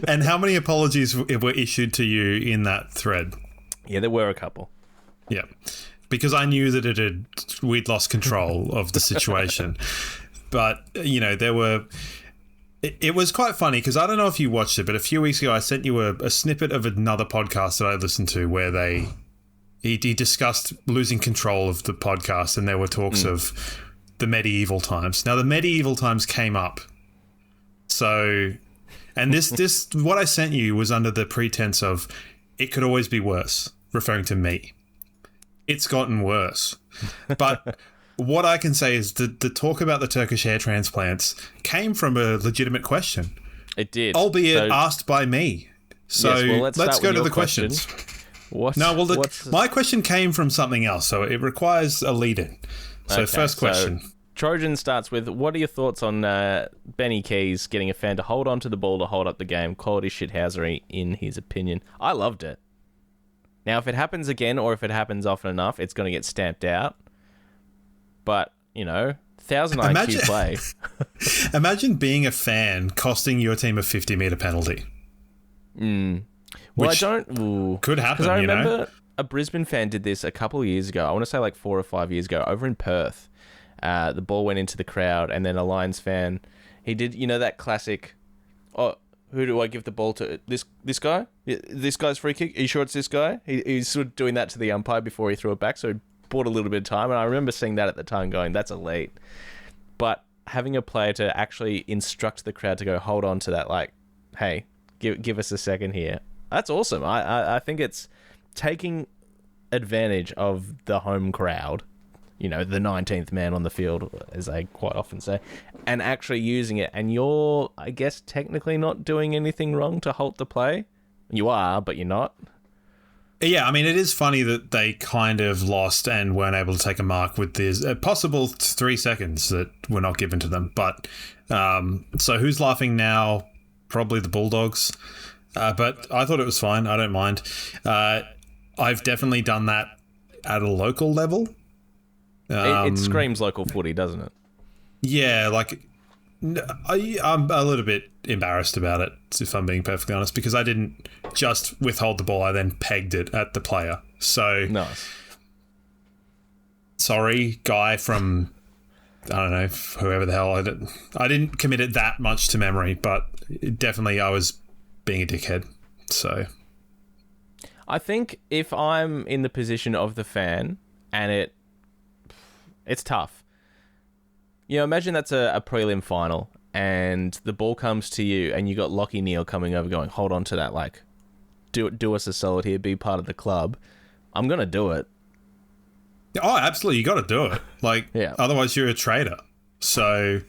And how many apologies were issued to you in that thread? Yeah, there were a couple. Yeah, because I knew that we'd lost control of the situation. But, there were... It was quite funny because I don't know if you watched it, but a few weeks ago I sent you a snippet of another podcast that I listened to where he discussed losing control of the podcast, and there were talks of the medieval times. Now, the medieval times came up. So, and this what I sent you was under the pretense of it could always be worse, referring to me. It's gotten worse. But what I can say is the talk about the Turkish hair transplants came from a legitimate question. It did. Albeit asked by me. So let's go to the questions. My question came from something else, so it requires a lead-in. So first question. So Trojan starts with, what are your thoughts on Benny Keys getting a fan to hold on to the ball to hold up the game? Quality shithousery, in his opinion. I loved it. Now, if it happens again, or if it happens often enough, it's going to get stamped out. But, 1,000 IQ play. Imagine being a fan costing your team a 50-metre penalty. Well, I don't... Ooh. Could happen, because I remember a Brisbane fan did this a couple of years ago. I want to say like 4 or 5 years ago, over in Perth. The ball went into the crowd, and then a Lions fan, he did, that classic, who do I give the ball to? This guy? This guy's free kick? Are you sure it's this guy? He's sort of doing that to the umpire before he threw it back, so he bought a little bit of time, and I remember seeing that at the time going, that's elite. But having a player to actually instruct the crowd to go, hold on to that, like, hey, give us a second here. That's awesome. I think it's taking advantage of the home crowd, the 19th man on the field, as they quite often say, and actually using it. And you're, I guess, technically not doing anything wrong to halt the play. You are, but you're not. Yeah, I mean, it is funny that they kind of lost and weren't able to take a mark with this possible 3 seconds that were not given to them. But so who's laughing now? Probably the Bulldogs. But I thought it was fine. I don't mind. I've definitely done that at a local level. It screams local footy, doesn't it? Yeah, like I'm a little bit embarrassed about it, if I'm being perfectly honest, because I didn't just withhold the ball, I then pegged it at the player. So Nice. Sorry, guy from, I don't know, whoever the hell. I didn't commit it that much to memory, but definitely I was being a dickhead. So I think if I'm in the position of the fan and it's tough. You know, imagine that's a prelim final and the ball comes to you and you got Lockie Neal coming over going, hold on to that, like, do us a solid here, be part of the club. I'm going to do it. Oh, absolutely. You got to do it. Like, Yeah. Otherwise you're a traitor. So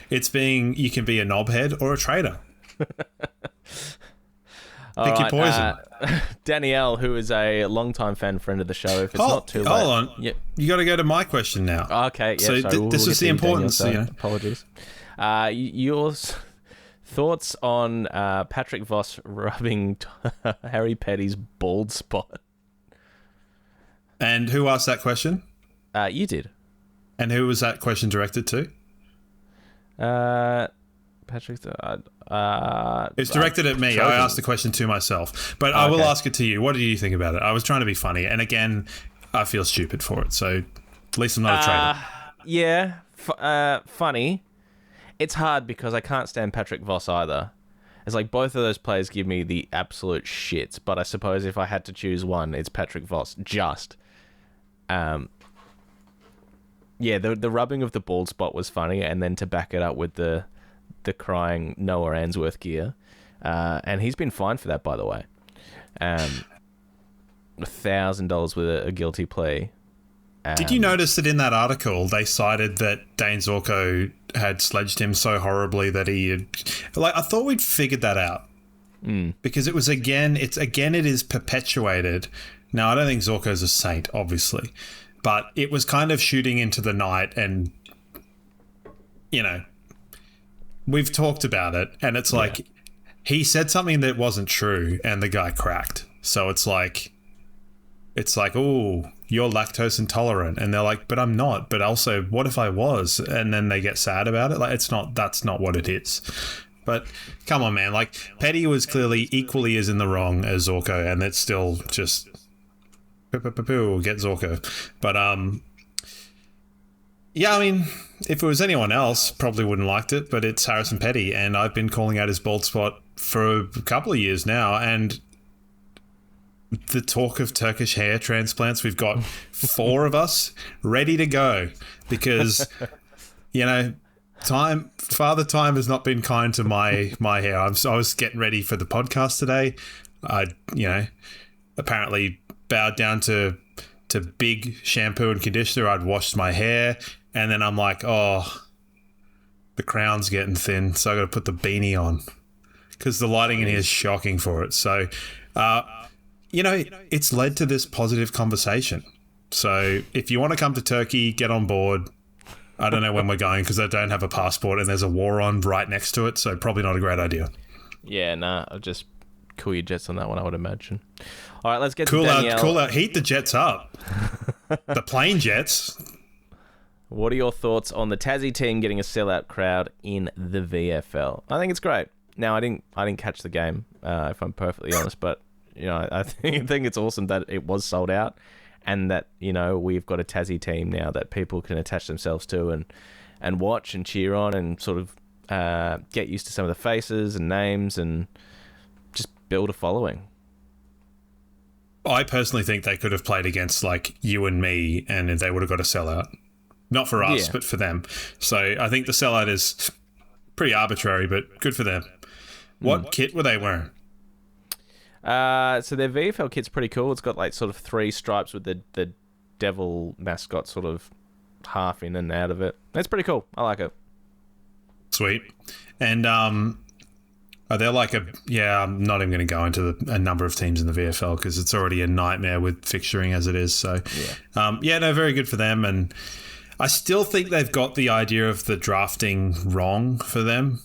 you can be a knobhead or a traitor. Pick your poison. Danielle, who is a long-time friend of the show, if it's not too late. Hold on. Yep. You got to go to my question now. Okay, yeah. So this is the importance. Danielle, apologies. Your thoughts on Patrick Voss rubbing Harry Petty's bald spot? And who asked that question? You did. And who was that question directed to? Patrick. It's directed at me. I asked the question to myself, but I will ask it to you. What did you think about it? I was trying to be funny, and again, I feel stupid for it. So at least I'm not a traitor. Yeah, funny. It's hard because I can't stand Patrick Voss either. It's like both of those players give me the absolute shits, but I suppose if I had to choose one, it's Patrick Voss. Yeah, the rubbing of the bald spot was funny, and then to back it up with the crying Noah Answorth gear, and he's been fined for that, by the way. $1,000 with a guilty plea. Did you notice that in that article they cited that Dane Zorko had sledged him so horribly that he had, like, I thought we'd figured that out because it is perpetuated. Now, I don't think Zorko's a saint, obviously, but it was kind of shooting into the night, and we've talked about it, and it's like he said something that wasn't true, and the guy cracked. So it's like, oh, you're lactose intolerant, and they're like, but I'm not. But also, what if I was? And then they get sad about it. Like, that's not what it is. But come on, man. Like, Petty was clearly equally as in the wrong as Zorko, and it's still just get Zorko. But yeah, I mean, if it was anyone else, probably wouldn't have liked it, but it's Harrison Petty, and I've been calling out his bald spot for a couple of years now, and the talk of Turkish hair transplants, we've got 4 of us ready to go because, Father Time has not been kind to my hair. I was getting ready for the podcast today. I, apparently bowed down to big shampoo and conditioner. I'd washed my hair, and then I'm like, oh, the crown's getting thin, so I got to put the beanie on because the lighting in here is shocking for it. So, it's led to this positive conversation. So if you want to come to Turkey, get on board. I don't know when we're going because I don't have a passport and there's a war on right next to it, so probably not a great idea. Yeah, nah, I'll just cool your jets on that one, I would imagine. All right, let's get to Danielle. Cool out. Heat the jets up. The plane jets. What are your thoughts on the Tassie team getting a sellout crowd in the VFL? I think it's great. Now, I didn't catch the game, if I'm perfectly honest, but I think it's awesome that it was sold out, and that we've got a Tassie team now that people can attach themselves to and watch and cheer on and sort of get used to some of the faces and names and just build a following. I personally think they could have played against like you and me, and they would have got a sellout. Not for us, but for them. So I think the sellout is pretty arbitrary, but good for them. What kit were they wearing? So their VFL kit's pretty cool. It's got like sort of 3 stripes with the devil mascot sort of half in and out of it. It's pretty cool. I like it. Sweet. And are there like I'm not even going to go into a number of teams in the VFL because it's already a nightmare with fixturing as it is. So very good for them. And I still think they've got the idea of the drafting wrong for them.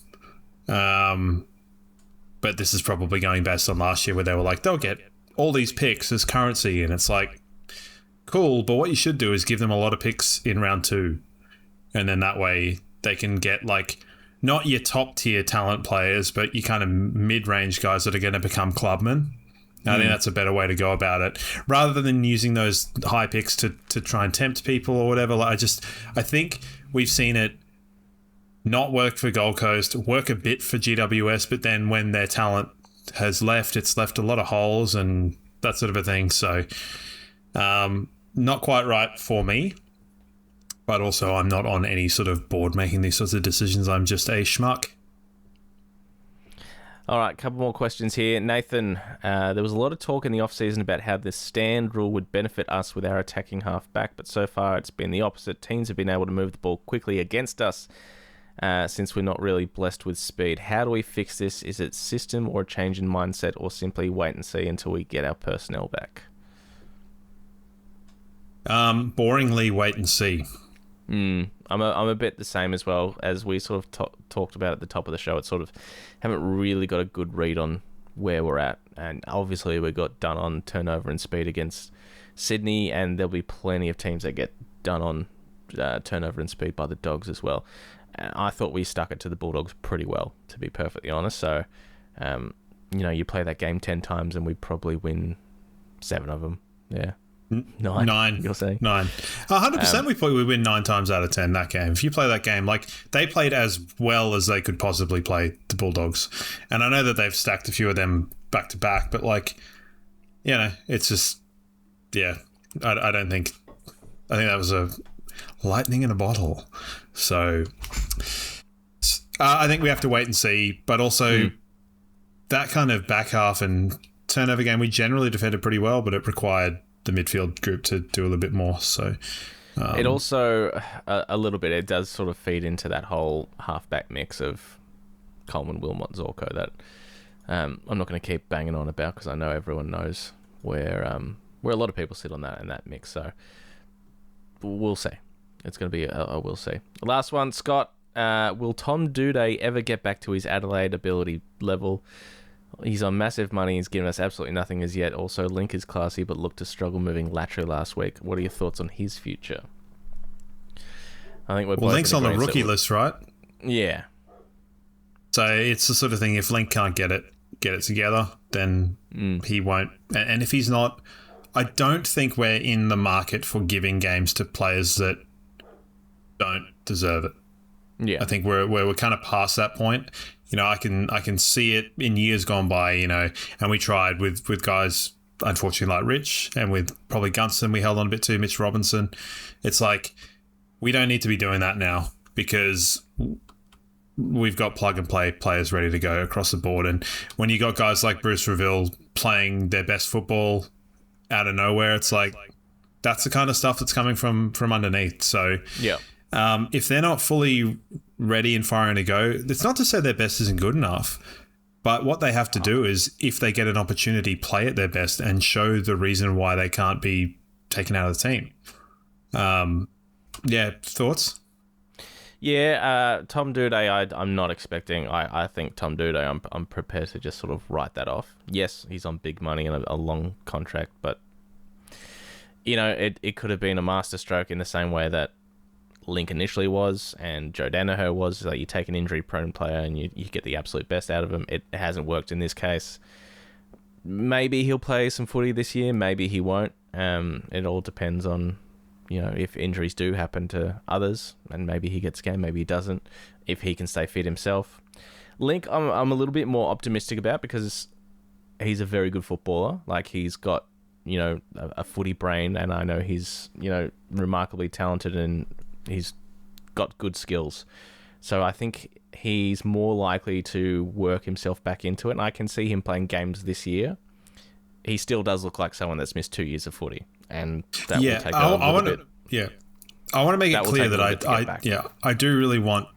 But this is probably going based on last year where they were like, they'll get all these picks as currency. And it's like, cool, but what you should do is give them a lot of picks in round 2. And then that way they can get, like, not your top-tier talent players, but your kind of mid-range guys that are going to become clubmen. I think that's a better way to go about it, rather than using those high picks to try and tempt people or whatever. I think we've seen it not work for Gold Coast, work a bit for GWS, but then when their talent has left, it's left a lot of holes and that sort of a thing. So not quite right for me, but also I'm not on any sort of board making these sorts of decisions. I'm just a schmuck. All right, a couple more questions here. Nathan, there was a lot of talk in the off-season about how the stand rule would benefit us with our attacking half-back, but so far it's been the opposite. Teams have been able to move the ball quickly against us since we're not really blessed with speed. How do we fix this? Is it system or a change in mindset, or simply wait and see until we get our personnel back? Boringly wait and see. I'm a bit the same as well, as we sort of talked about at the top of the show. It's sort of haven't really got a good read on where we're at, and obviously we got done on turnover and speed against Sydney, and there'll be plenty of teams that get done on turnover and speed by the Dogs as well. And I thought we stuck it to the Bulldogs pretty well, to be perfectly honest. So, you play that game 10 times and we probably win 7 of them. Yeah. 9. You'll say 9. 100%. We probably win 9 times out of 10 that game. If you play that game, like, they played as well as they could possibly play the Bulldogs, and I know that they've stacked a few of them back to back, but it's just, I don't think. I think that was a lightning in a bottle. So I think we have to wait and see. But also that kind of back half and turnover game, we generally defended pretty well, but it required the midfield group to do a little bit more. So it also a little bit, it does sort of feed into that whole halfback mix of Coleman, Wilmot, Zorko that I'm not going to keep banging on about, because I know everyone knows where a lot of people sit on that in that mix. So we'll see. It's going to be a we'll see. Last one, Scott. Will Tom Doedee ever get back to his Adelaide ability level? He's on massive money. He's given us absolutely nothing as yet. Also, Link is classy, but looked to struggle moving laterally last week. What are your thoughts on his future? I think Link's on the rookie list, right? Yeah. So it's the sort of thing, if Link can't get it together, then he won't. And if he's not, I don't think we're in the market for giving games to players that don't deserve it. Yeah. I think we're kind of past that point. I can see it in years gone by, and we tried with guys, unfortunately, like Rich, and with probably Gunston, we held on a bit too, Mitch Robinson. It's like, we don't need to be doing that now, because we've got plug-and-play players ready to go across the board. And when you got guys like Bruce Reville playing their best football out of nowhere, it's like, that's the kind of stuff that's coming from underneath. So yeah. If they're not fully ready and firing to go, it's not to say their best isn't good enough, but what they have to do is, if they get an opportunity, play at their best and show the reason why they can't be taken out of the team. Thoughts? Yeah, Tom Doedee, I'm not expecting. I think Tom Doedee, I'm prepared to just sort of write that off. Yes, he's on big money and a long contract, but it could have been a masterstroke in the same way that Link initially was, and Joe Danaher was. Like, you take an injury-prone player and you get the absolute best out of him. It hasn't worked in this case. Maybe he'll play some footy this year. Maybe he won't. It all depends on, if injuries do happen to others, and maybe he gets a game, maybe he doesn't. If he can stay fit himself. Link, I'm a little bit more optimistic about, because he's a very good footballer. Like, he's got, a footy brain, and I know he's, remarkably talented, and he's got good skills. So I think he's more likely to work himself back into it, and I can see him playing games this year. He still does look like someone that's missed 2 years of footy, and that will take a little bit. Yeah, I want to make it clear that I do really want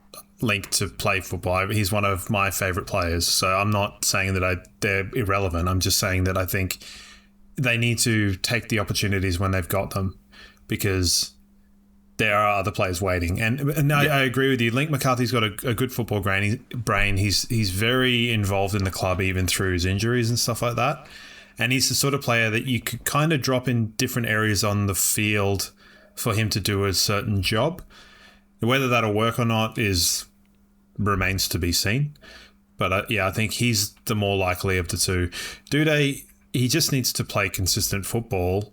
Link to play football. He's one of my favourite players, so I'm not saying that they're irrelevant. I'm just saying that I think they need to take the opportunities when they've got them, because there are other players waiting. And I agree with you. Link McCarthy's got a good football brain. He's very involved in the club, even through his injuries and stuff like that. And he's the sort of player that you could kind of drop in different areas on the field for him to do a certain job. Whether that'll work or not remains to be seen. But I think he's the more likely of the two. Dude, he just needs to play consistent football.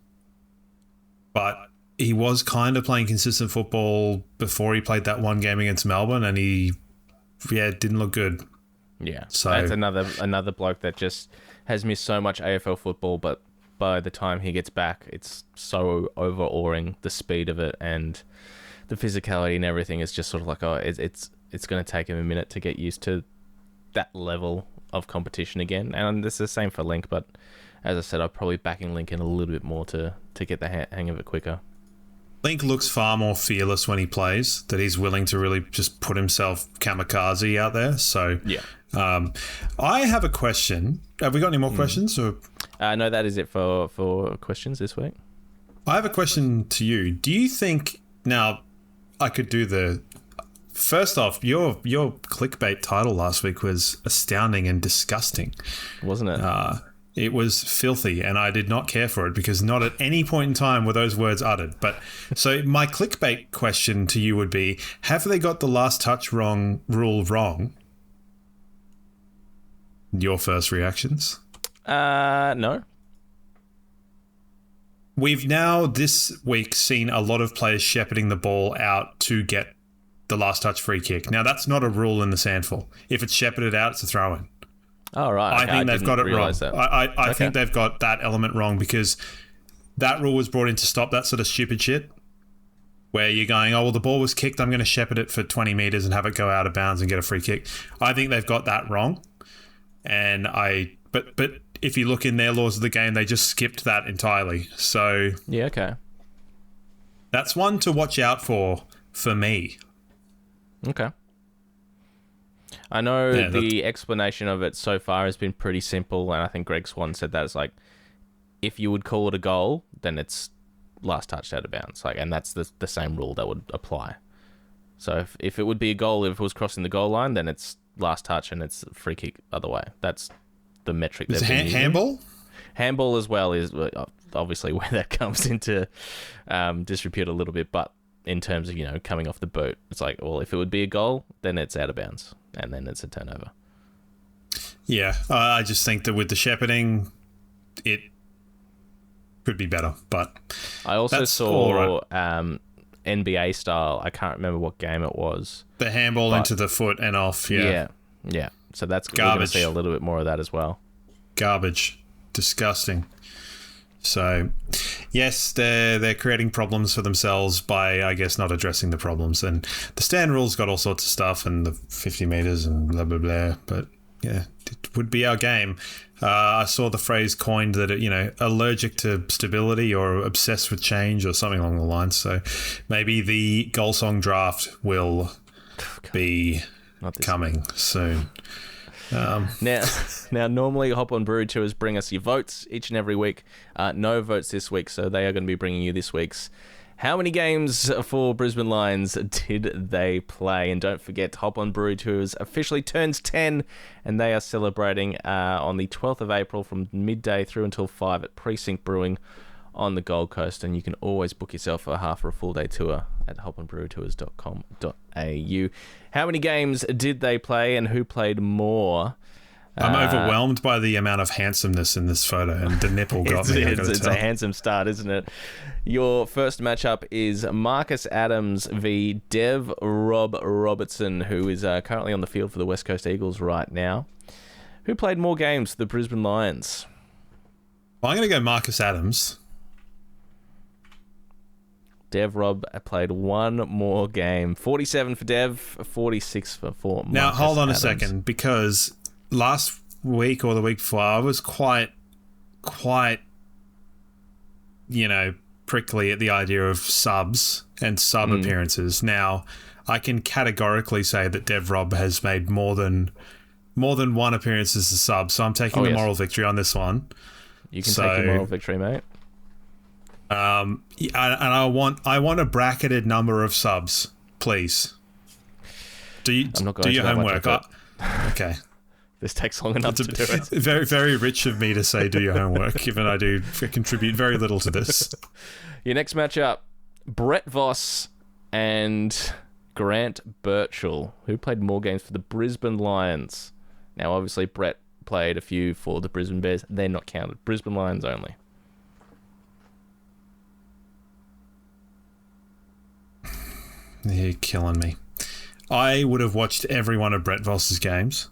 But he was kind of playing consistent football before he played that one game against Melbourne, and it didn't look good. Yeah, so that's another bloke that just has missed so much AFL football, but by the time he gets back, it's so overawing, the speed of it and the physicality and everything. Is just sort of like, it's going to take him a minute to get used to that level of competition again. And this is the same for Link, but as I said, I'm probably backing Link in a little bit more to get the hang of it quicker. Link looks far more fearless when he plays, that he's willing to really just put himself kamikaze out there. So, yeah. I have a question. Have we got any more questions? Or? No, that is it for questions this week. I have a question to you. Do you think, now, I could do the... First off, your clickbait title last week was astounding and disgusting. Wasn't it? It was filthy, and I did not care for it because not at any point in time were those words uttered. But so my clickbait question to you would be, have they got the last touch rule wrong? Your first reactions? No. We've now this week seen a lot of players shepherding the ball out to get the last touch free kick. Now, that's not a rule in the SANFL. If it's shepherded out, it's a throw-in. Oh, right. I think they've got it wrong. I think they've got that element wrong because that rule was brought in to stop that sort of stupid shit where you're going, oh, well, the ball was kicked, I'm going to shepherd it for 20 metres and have it go out of bounds and get a free kick. I think they've got that wrong. And but if you look in their laws of the game, they just skipped that entirely. So yeah, okay. That's one to watch out for me. Okay. I know the explanation of it so far has been pretty simple, and I think Greg Swan said that it's like, if you would call it a goal, then it's last touched out of bounds. Like, and that's the same rule that would apply. So if it would be a goal, if it was crossing the goal line, then it's last touch and it's free kick other way. That's the metric. Is handball? Handball as well is obviously where that comes into disrepute a little bit, but in terms of, coming off the boot, it's like, well, if it would be a goal, then it's out of bounds, and then it's a turnover. Yeah, I just think that with the shepherding, it could be better, but I also saw NBA style, I can't remember what game it was. The handball into the foot and off, yeah. Yeah. So that's garbage. We're going to see a little bit more of that as well. Garbage. Disgusting. So, yes, they're creating problems for themselves by, I guess, not addressing the problems. And the stand rules got all sorts of stuff and the 50 metres and blah, blah, blah. But, yeah, it would be our game. I saw the phrase coined that, allergic to stability or obsessed with change or something along the lines. So maybe the goal song draft will be coming soon. Now, normally Hop on Brew Tours bring us your votes each and every week. No votes this week, so they are going to be bringing you this week's how many games for Brisbane Lions did they play? And don't forget, Hop on Brew Tours officially turns 10, and they are celebrating on the 12th of April from midday through until 5 at Precinct Brewing on the Gold Coast. And you can always book yourself a half or a full day tour at hoponbrewtours.com.au. How many games did they play, and who played more? I'm overwhelmed by the amount of handsomeness in this photo, and the nipple got me. It's a handsome start, isn't it? Your first matchup is Marcus Adams v. Dev Rob Robertson, who is currently on the field for the West Coast Eagles right now. Who played more games for the Brisbane Lions? Well, I'm going to go Marcus Adams. Dev Rob played one more game. 47 for Dev, 46 for Marcus. Now, hold on Adams. a second, because last week or the week before, I was quite, prickly at the idea of subs and sub appearances. Now, I can categorically say that Dev Rob has made more than one appearance as a sub, so I'm taking the moral victory on this one. You can take your moral victory, mate. And I want a bracketed number of subs, please. Do your homework. Okay. This takes long enough to do it. Very, very rich of me to say do your homework, given I do contribute very little to this. Your next matchup, Brett Voss and Grant Birchall, who played more games for the Brisbane Lions. Now, obviously, Brett played a few for the Brisbane Bears. They're not counted. Brisbane Lions only. You're killing me. I would have watched every one of Brett Voss's games.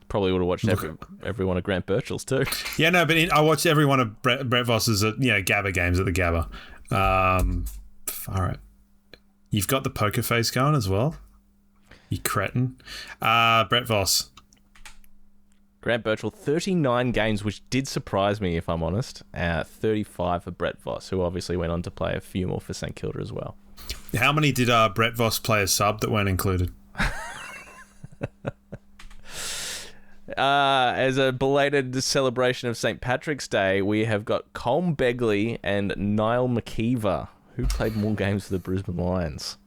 Probably would have watched every one of Grant Birchall's too. Yeah, no, but I watched every one of Brett Voss's Gabba games at the Gabba. All right. You've got the poker face going as well. You cretin. Brett Voss. Grant Birchall, 39 games, which did surprise me, if I'm honest. 35 for Brett Voss, who obviously went on to play a few more for St Kilda as well. How many did Brett Voss play as sub that weren't included? As a belated celebration of St. Patrick's Day, we have got Colm Begley and Niall McKeever, who played more games for the Brisbane Lions.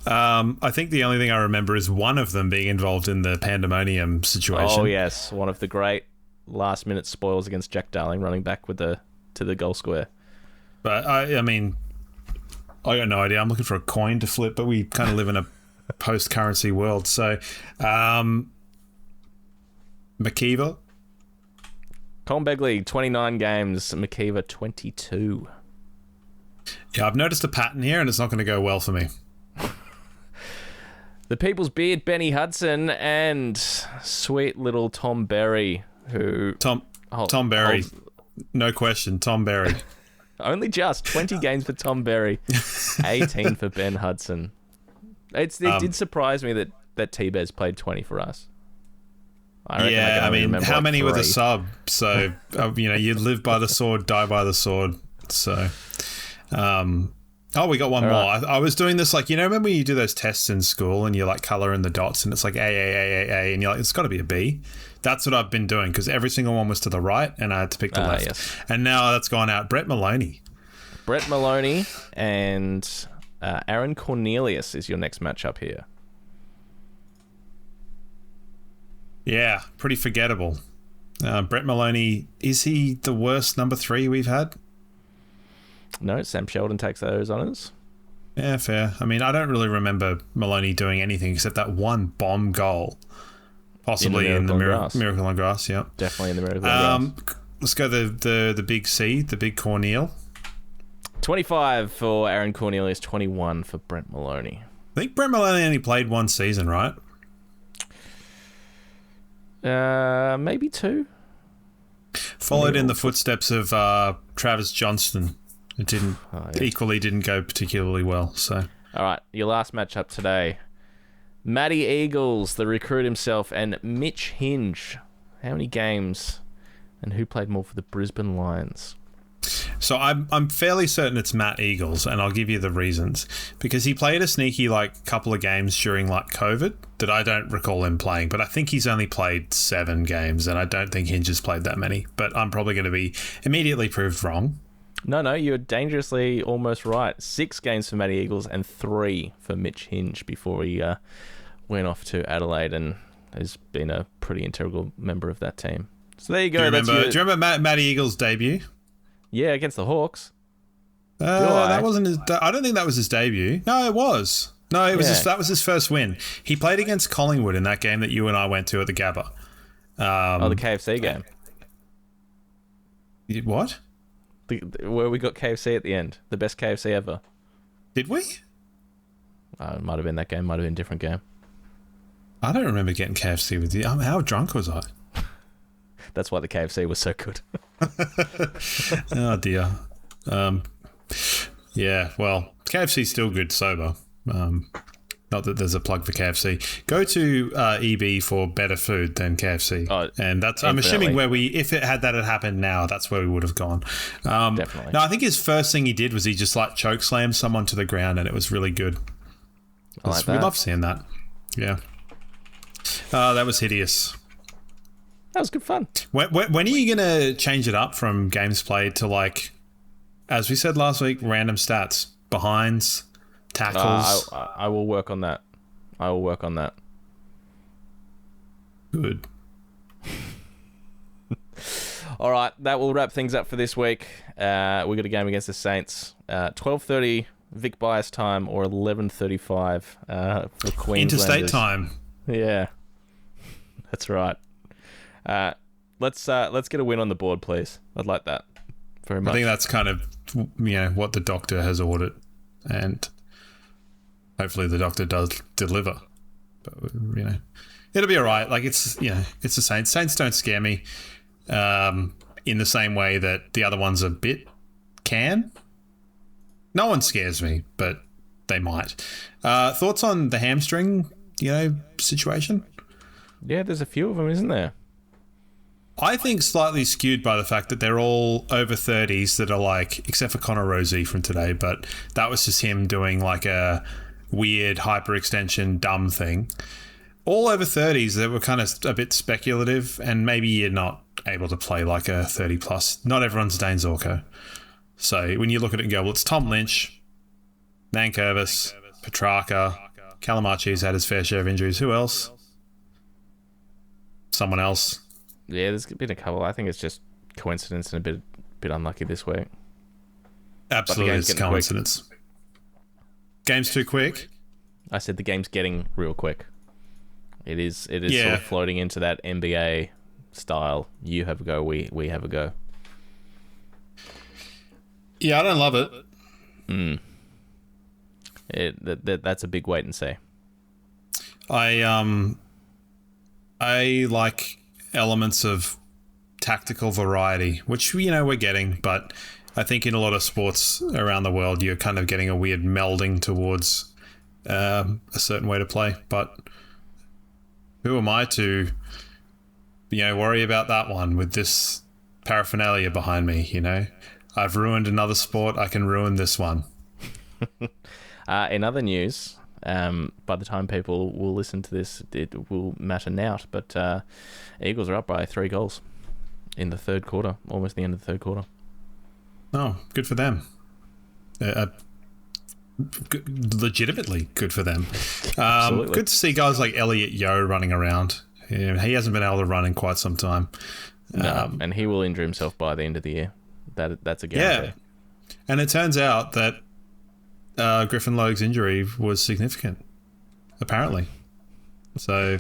I think the only thing I remember is one of them being involved in the pandemonium situation. Oh, yes. One of the great last-minute spoils against Jack Darling, running back to the goal square. But, I mean, I got no idea. I'm looking for a coin to flip, but we kind of live in a post-currency world. So, McKeever? Colm Begley, 29 games. McKeever, 22. Yeah, I've noticed a pattern here, and it's not going to go well for me. The People's Beard, Benny Hudson, and sweet little Tom Berry, who... Tom Berry. No question, Tom Berry. Only just 20 games for Tom Berry, 18 for Ben Hudson. It did surprise me that T-Bears played 20 for us. I mean, how many were the sub? So, you live by the sword, die by the sword. So, we got one more. Right. I was doing this, remember when you do those tests in school and you're color in the dots and it's like A, and you're like, it's got to be a B. That's what I've been doing because every single one was to the right and I had to pick the left. Yes. And now that's gone out. Brett Maloney and Aaron Cornelius is your next matchup here. Yeah, pretty forgettable. Brett Maloney, is he the worst number 3 we've had? No, Sam Sheldon takes those honours. Yeah, fair. I mean, I don't really remember Maloney doing anything except that one bomb goal. Possibly in the Miracle on Grass, yeah. Definitely in the Miracle on Grass. Let's go the big C, the big Cornel. 25 for Aaron Cornelius, 21 for Brett Maloney. I think Brett Maloney only played one season, right? Maybe 2. Followed in the footsteps of Travis Johnston. It didn't go particularly well. So, all right, your last matchup today: Matty Eagles, the recruit himself, and Mitch Hinge. How many games, and who played more for the Brisbane Lions? So I'm fairly certain it's Matt Eagles, and I'll give you the reasons. Because he played a sneaky couple of games during COVID that I don't recall him playing, but I think he's only played 7 games, and I don't think Hinge has played that many. But I'm probably going to be immediately proved wrong. No, you're dangerously almost right. 6 games for Matty Eagles and 3 for Mitch Hinge before he went off to Adelaide and has been a pretty integral member of that team. So there you go. Do you remember Matty Eagles' debut? Yeah, against the Hawks. That wasn't his. I don't think that was his debut. No, it was. No, it was. That was his first win. He played against Collingwood in that game that you and I went to at the Gabba. The KFC game. What? Where we got KFC at the end. The best KFC ever. Did we? It might have been that game. Might have been a different game. I don't remember getting KFC with you. How drunk was I? That's why the KFC was so good. Oh, dear. Yeah, well, KFC's still good sober. Not that there's a plug for KFC. Go to EB for better food than KFC. And that's, I'm assuming if it had happened now, that's where we would have gone. Definitely. No, I think his first thing he did was he just choke slammed someone to the ground, and it was really good. We love seeing that. Yeah. That was hideous. That was good fun. When are you going to change it up from games played to, as we said last week, random stats? Behinds, tackles? I will work on that. Good. All right, that will wrap things up for this week. We got a game against the Saints. 12:30 Vic Bias time or 11:35 for Queenslanders. Interstate time. Yeah, that's right. Let's get a win on the board, please. I'd like that very much. I think that's kind of what the doctor has ordered, and hopefully the doctor does deliver. But it'll be all right. Like it's the Saints. Saints don't scare me in the same way that the other ones a bit can. No one scares me, but they might. Thoughts on the hamstring, situation? Yeah, there's a few of them, isn't there? I think slightly skewed by the fact that they're all over 30s that are like, except for Connor Rosie from today, but that was just him doing like a weird hyperextension dumb thing. All over 30s that were kind of a bit speculative, and maybe you're not able to play like a 30 plus. Not everyone's Dane Zorko. So when you look at it and go, well, it's Tom Lynch, Nankervis, Petrarca, Calamachi's had his fair share of injuries. Who else? Someone else. Yeah, there's been a couple. I think it's just coincidence and a bit unlucky this week. Absolutely, it's coincidence. Quick. Game's too quick? I said the game's getting real quick. It is sort of floating into that NBA style. You have a go, we have a go. Yeah, I don't love it. That's a big wait and see. I like elements of tactical variety, which we're getting, but I think in a lot of sports around the world, you're kind of getting a weird melding towards a certain way to play. But who am I to, worry about that one with this paraphernalia behind me? I've ruined another sport. I can ruin this one. In other news, by the time people will listen to this, it will matter out. But Eagles are up by 3 goals in the third quarter, almost the end of the third quarter. Oh, good for them. Legitimately good for them. Good to see guys like Elliot Yeo running around. He hasn't been able to run in quite some time. No, and he will injure himself by the end of the year. That's a guarantee. Yeah, and it turns out that Griffin Logue's injury was significant, apparently. So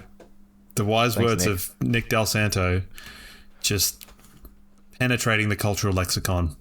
the wise words of Nick Del Santo just penetrating the cultural lexicon.